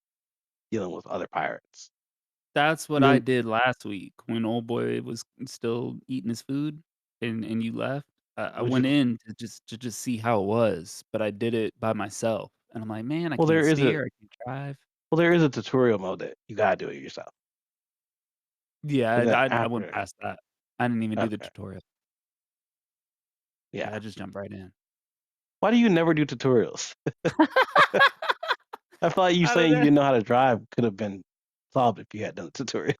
dealing with other pirates. That's what And I then did last week when old boy was still eating his food and you left. I would you went in to just see how it was, but I did it by myself, and I'm like, "Man, I well, can't there is a steer, I can't drive." there is a tutorial mode that you gotta do it yourself, Yeah, but then I went after past that. I didn't even do the okay, tutorial. yeah. Yeah, I just jumped right in. Why do you never do tutorials? I thought you I don't saying you know. didn't know how to drive could have been solved if you had done the tutorial.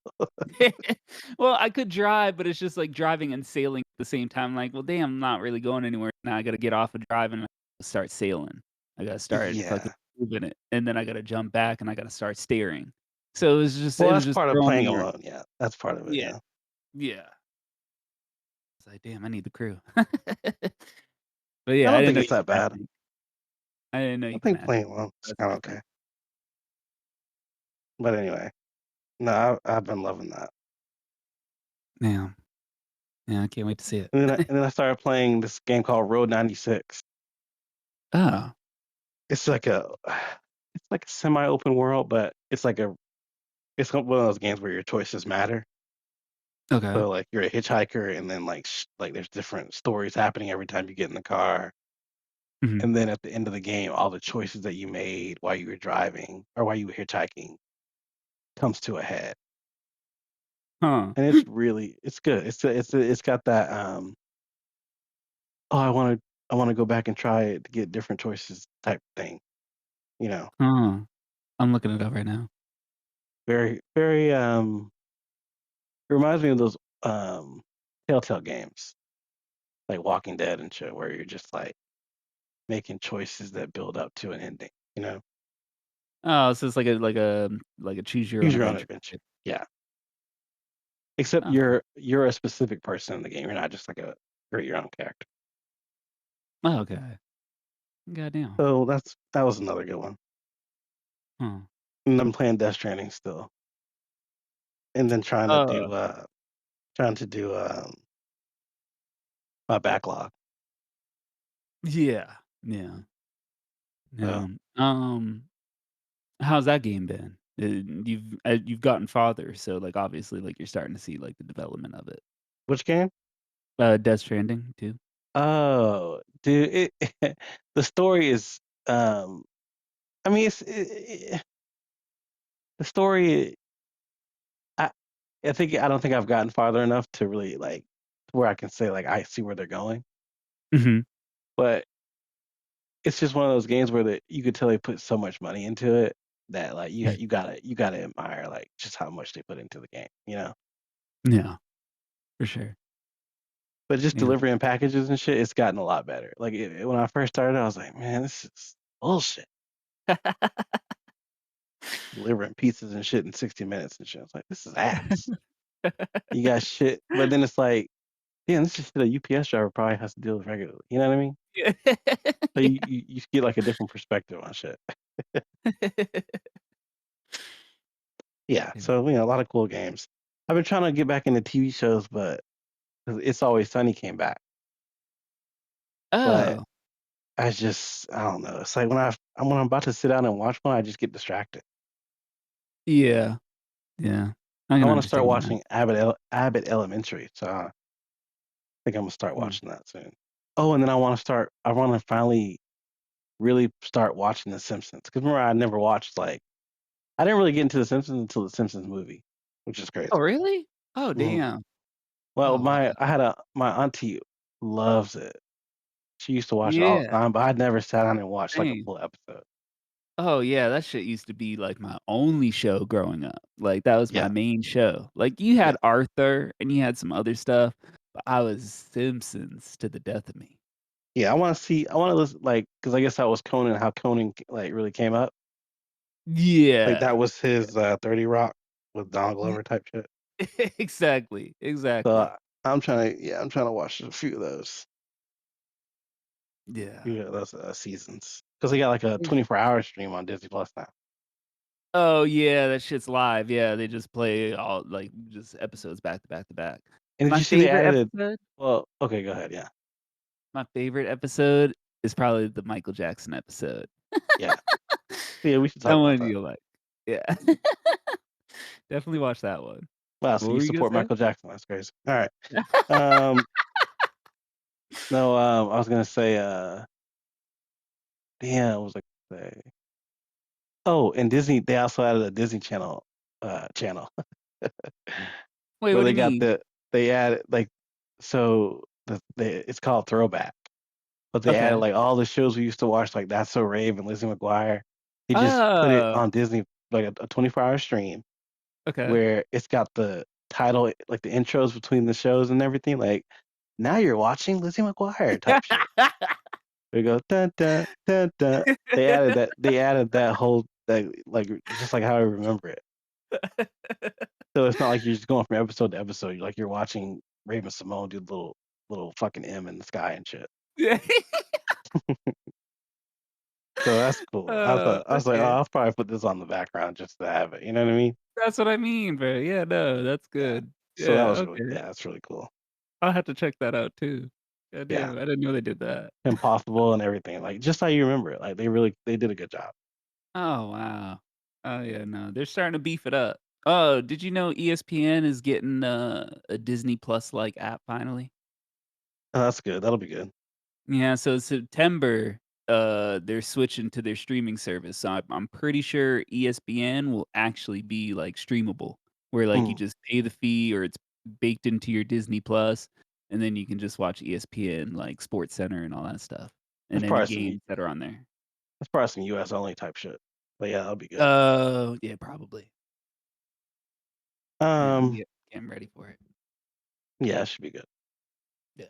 Well, I could drive, but it's just like driving and sailing at the same time, like, "Well, damn, I'm not really going anywhere. Now I gotta get off of driving and start sailing. I gotta start fucking Yeah. moving it, and then I gotta jump back, and I gotta start steering." So Well, it was that's just part of throwing playing me ar alone, yeah. That's part of it, Yeah, yeah. yeah. It's like, "Damn, I need the crew." But I yeah, I don't didn't think know it's you could that match bad. make. I didn't know I you could think match playing make. alone is That's kinda different. okay. But anyway, no, I've been loving that. Yeah. Yeah, I can't wait to see it. And then I started playing this game called Road 96. Oh, It's like a it's like a semi-open world, but it's one of those games where your choices matter. okay. So, like, you're a hitchhiker and then, like, there's different stories happening every time you get in the car, Mhm. and then at the end of the game, all the choices that you made while you were driving or while you were hitchhiking comes to a head. Huh. And it's good. It's got that, "Oh, I wanna go back and try it to get different choices" type thing, you know? Huh. I'm looking it up right now. Very, very, it reminds me of those, Telltale games, like Walking Dead and shit, where you're just, like, making choices that build up to an ending, you know? Oh, so it's like a choose your Choose own your own adventure adventure. type. Yeah. Except Okay. you're a specific person in the game, you're not just like a create your own character. Oh, okay. Goddamn. So that was another good one. Huh. And I'm playing Death Stranding still, and then trying to Uh, do, trying to do, my backlog. Yeah. Yeah. So Yeah. How's that game been? You've gotten farther, so, like, obviously, like, you're starting to see, like, the development of it. which game? Death Stranding too? Oh, dude, it the story is, um I mean, the story I I don't think I've gotten farther enough to really, like, where I can say, like, I see where they're going, Mhm. but it's just one of those games where you could tell they put so much money into it that, like, you gotta admire, like, just how much they put into the game, you know? Yeah, for sure. But just Yeah. delivering packages and shit, it's gotten a lot better. Like, when I first started, I was like, "Man, this is bullshit." Delivering pizzas and shit in 60 minutes and shit. I was like, "This is ass." You got shit but then it's like, "Damn, this is shit a UPS driver probably has to deal with regularly." You know what I mean? Yeah. So Yeah. you get, like, a different perspective on shit. Yeah, Yeah. so, a lot of cool games. I've been trying to get back into TV shows, but 'cause It's Always Sunny came back, but Oh, I don't know. It's like when I'm about to sit down and watch one, I just get distracted. yeah, yeah. I I can wanna start understand that. watching Abbott Elementary, so I think Imma start Mm. watching that soon. Oh, and then I wanna finally really start watching The Simpsons. Because remember I never watched, like I didn't really get into The Simpsons until The Simpsons movie, which is Oh, crazy. really? Oh, Mhm. damn. Well, Oh, wow. my auntie loves it. She used to watch it all the Yeah, time, but I'd never sat down and watched, like, a same. full episode. Oh, yeah, that shit used to be, like, my only show growing up. Like, that was my Yeah, main show. Like, you yeah. had Arthur, and you had some other stuff, but I was Simpsons to the death of me. Yeah, I wanna listen, like, because I guess that was Conan, how Conan, like, really came up. Like, that Yeah. was his, 30 Rock with Don Y Glover type shit. exactly, So, exactly. I'm trying to watch a few of those. Yeah. Yeah, those, seasons. Because they got, like, a 24-hour stream on Disney Plus now. Oh, yeah, that shit's live, yeah, they just play all like, just episodes back to back to back. And did My you see they favorite added episode well, okay, go ahead, yeah. my favorite episode is probably the Michael Jackson episode. Yeah. Yeah, we should That talk about one that. you'll like. Yeah. Definitely watch that one. Wow, What so you were you support gonna Michael Jackson, that's crazy. Alright. Um, no, I was gonna say, damn, what was I gonna say? Oh, and Disney, they also added a Disney Channel Wait, where what do you mean? they added, like it's called Throwback, but they added, Okay. like, all the shows we used to watch, like That's So Rave and Lizzie McGuire. They just put it Oh, on Disney, like, a 24-hour stream okay. where it's got the title, like, the intros between the shows and everything, like, "Now you're watching Lizzie McGuire" type shit. They go, "Dun, dun, dun, dun." They added that whole that, like, just like how I remember it. So it's not like you're just going from episode to episode, you're watching Raven Simone do the little fucking M in the sky and shit. Yeah. So that's cool. I was like, "Oh, Okay. I'll probably put this on the background just to have it," you know what I mean? That's what I mean, bro. Yeah, no, that's Yeah. good. So that Yeah, was okay. that's really cool. I'll have to check that out too. God Yeah. damn, I didn't know they did that. Impossible and everything, like, just how you remember it, like, they did a good job. Oh, wow. Oh, yeah, no, they're starting to beef it up. Oh, did you know ESPN is getting, a Disney Plus-like app finally? Oh, that's good, that'll be good. Yeah, so September, they're switching to their streaming service, so I'm pretty sure ESPN will actually be, like, streamable, where, like, you Mm, just pay the fee or it's baked into your Disney Plus, and then you can just watch ESPN, like, Sports Center and all that stuff, that's and any probably some games that are on there. that's probably some US only type shit, but yeah, that'll be good. Oh, yeah, probably. Yeah, Um, getting ready for it. yeah, it should be good. Yeah.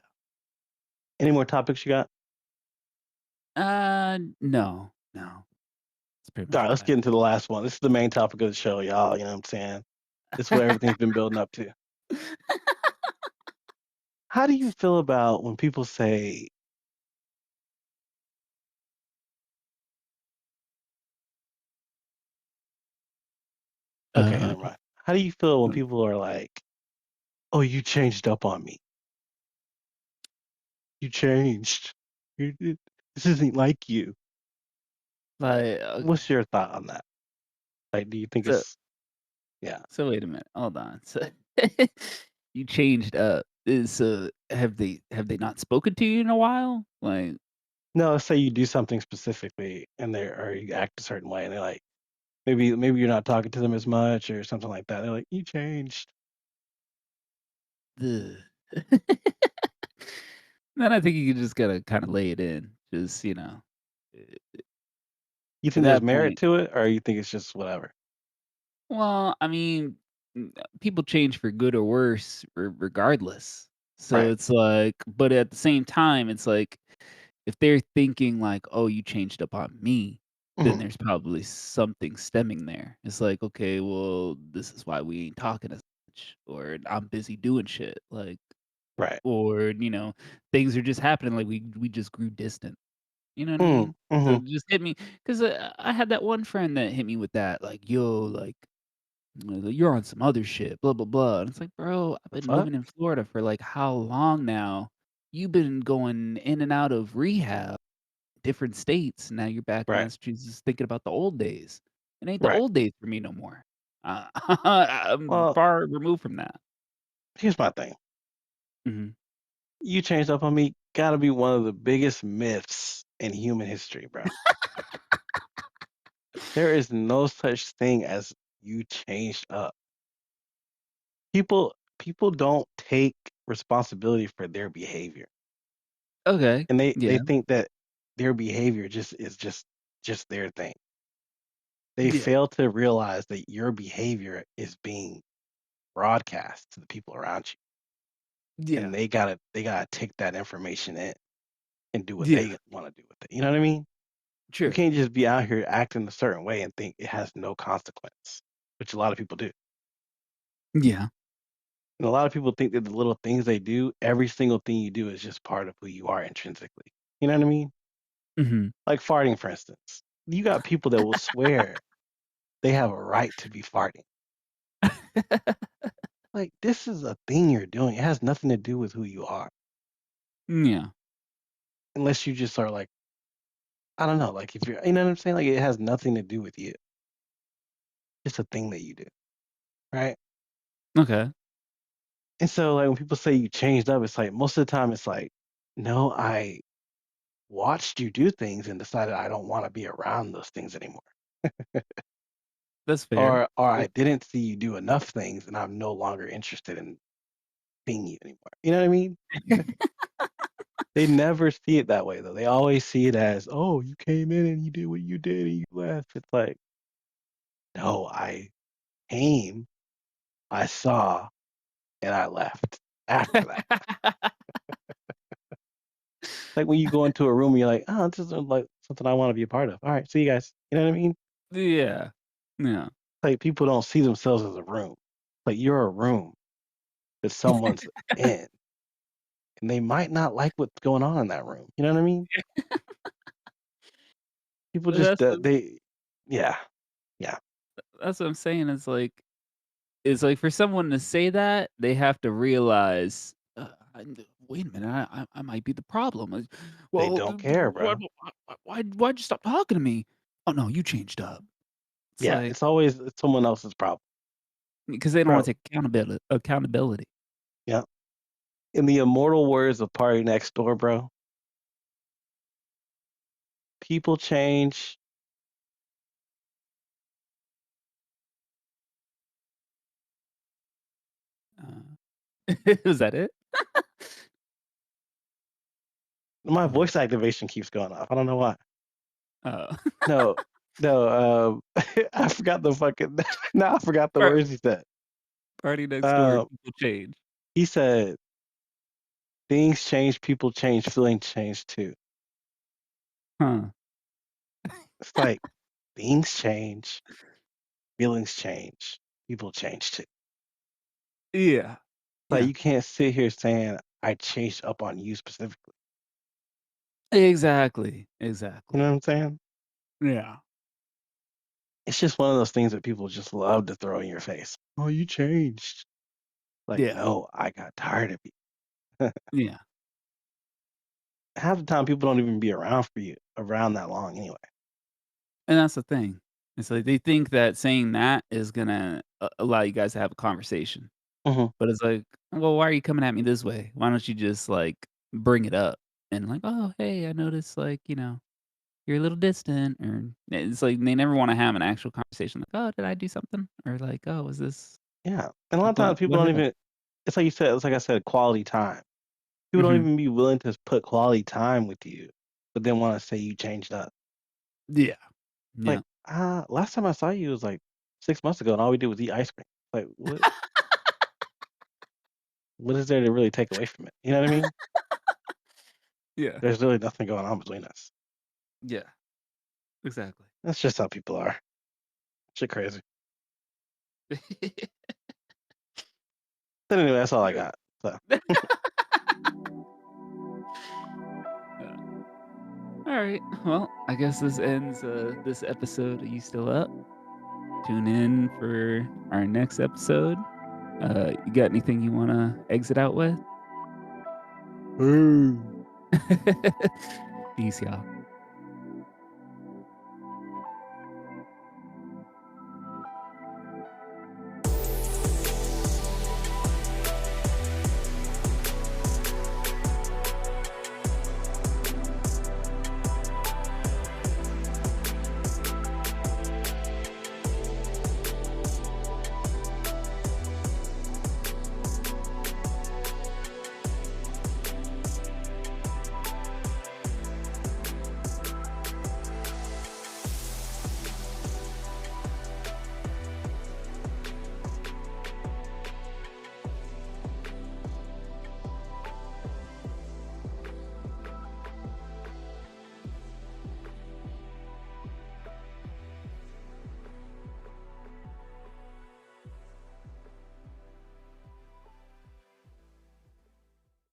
Any more topics you got? No, no. That's pretty much Alright, all let's I get into the last one. This is the main topic of the show, y'all, you know what I'm saying? This is what everything's been building up to. have. How do you feel about when people say okay, Uh, never mind. How do you feel when um, people are like, "Oh, you changed up on me. You changed. This isn't like you." Like, What's your thought on that? Like, do you think so it's yeah. so wait a minute, hold on. So you changed up. Have they not spoken to you in a while? Like, No, let's say you do something specifically and they're or you act a certain way and they're like, maybe you're not talking to them as much or something like that. They're like, "You changed." ugh. Then I think you just gotta kinda lay it in. Just, eh, You at think there's that merit point. to it or you think it's just whatever? Well, I mean, people change for good or worse regardless. So Right. it's like, but at the same time, it's like, if they're thinking like, "Oh, you changed up on me," then Mhm. there's probably something stemming there. It's like, "Okay, well, this is why we ain't talking as much," or "I'm busy doing shit," like, Right. or, things are just happening, like, we just grew distant. You know what I Mm, mean? So mhm. it just hit me 'cause, I had that one friend that hit me with that, like, "Yo, like, you're on some other shit, blah, blah, blah." And it's like, "Bro, I've The been fuck? living in Florida for, like, how long now? You've been going in and out of rehab, different states, and now you're back in Right. Massachusetts thinking about the old days. It ain't the Right. old days for me no more." Uh, I'm Well, far removed from that. here's my thing. Mhm. You changed up on me gotta be one of the biggest myths in human history, bro. There is no such thing as you changed up. People don't take responsibility for their behavior, Okay. and they Yeah. think that their behavior just their thing. They Yeah. fail to realize that your behavior is being broadcast to the people around you, and Yeah. they gotta take that information in and do what Yeah. they wanna do with it, you know what I mean? You Sure. can't just be out here acting a certain way and think it has no consequence, which a lot of people do. Yeah. And a lot of people think that the little things they do, every single thing you do is just part of who you are intrinsically. You know what I mean? Mhm. Like farting, for instance. You got people that will swear they have a right to be farting. Like, this is a thing you're doing. It has nothing to do with who you are. Yeah. Unless you just are like, I don't know, like if you're, you know what I'm saying? Like, it has nothing to do with you. It's a thing that you do. Right. Okay. And so, like, when people say you changed up, it's like most of the time it's like, no, I watched you do things and decided I don't want to be around those things anymore. That's fair. Or I didn't see you do enough things and I'm no longer interested in seeing you anymore. You know what I mean? They never see it that way though. They always see it as, oh, you came in and you did what you did and you left. It's like, no, I came, I saw, and I left after that. Like when you go into a room and you're like, oh, this is like something I want to be a part of. All right, see you guys. You know what I mean? Yeah. Yeah. Like people don't see themselves as a room. Like you're a room that someone's in and they might not like what's going on in that room. You know what I mean? People just That's the they yeah, yeah. that's what I'm saying, it's like for someone to say that, they have to realize, "Wait a minute, I might be the problem." Like, They "Well, don't care, bro. why'd you stop talking to me?" "Oh, no, you changed up." It's Yeah, like, it's someone else's problem. because they don't wanna Bro, take accountability. yeah. In the immortal words of Party Next Door, bro, people change. Is that it? My Oh, voice activation keeps going off. I don't know why. oh. No, I forgot the fucking now I forgot the Par words he said. Party next door, Um, people change. he said, "Things change, people change, feelings change too." Huh. It's like things change, feelings change, people change too. Yeah. Like Yeah. you can't sit here saying I changed up on you specifically. Exactly. You know Exactly. what I'm saying? Yeah. It's just one of those things that people just love to throw in your face. Oh, you changed. Like, Yeah. "No, I got tired of you." Yeah. Half the time, people don't even be around for you around that long anyway. And that's the thing. It's like they think that saying that is gonna allow you guys to have a conversation. Mhm. But it's like, "Well, why are you coming at me this way? Why don't you just, like, bring it up?" And like, "Oh, hey, I noticed, like, you're a little distant," or it's like they never wanna have an actual conversation like, "Oh, did I do something?" Or like, "Oh, was this Yeah, and a lot of what times people what don't happened?" even it's like you said it's like I said, quality time. People don't Mhm. even be willing to put quality time with you, but then wanna say you changed up. Yeah. Like, Yeah. last time I saw you was, like, 6 months ago, and all we did was eat ice cream." Like, what is there to really take away from it? You know what I mean? Yeah. There's really nothing going on between us. Yeah. Exactly. That's just how people are. Shit crazy. But anyway, that's all I Good. got, so Yeah. Alright. Well, I guess this ends, this episode of You Still Up? Tune in for our next episode. You got anything you wanna exit out with? Mm. Peace, y'all.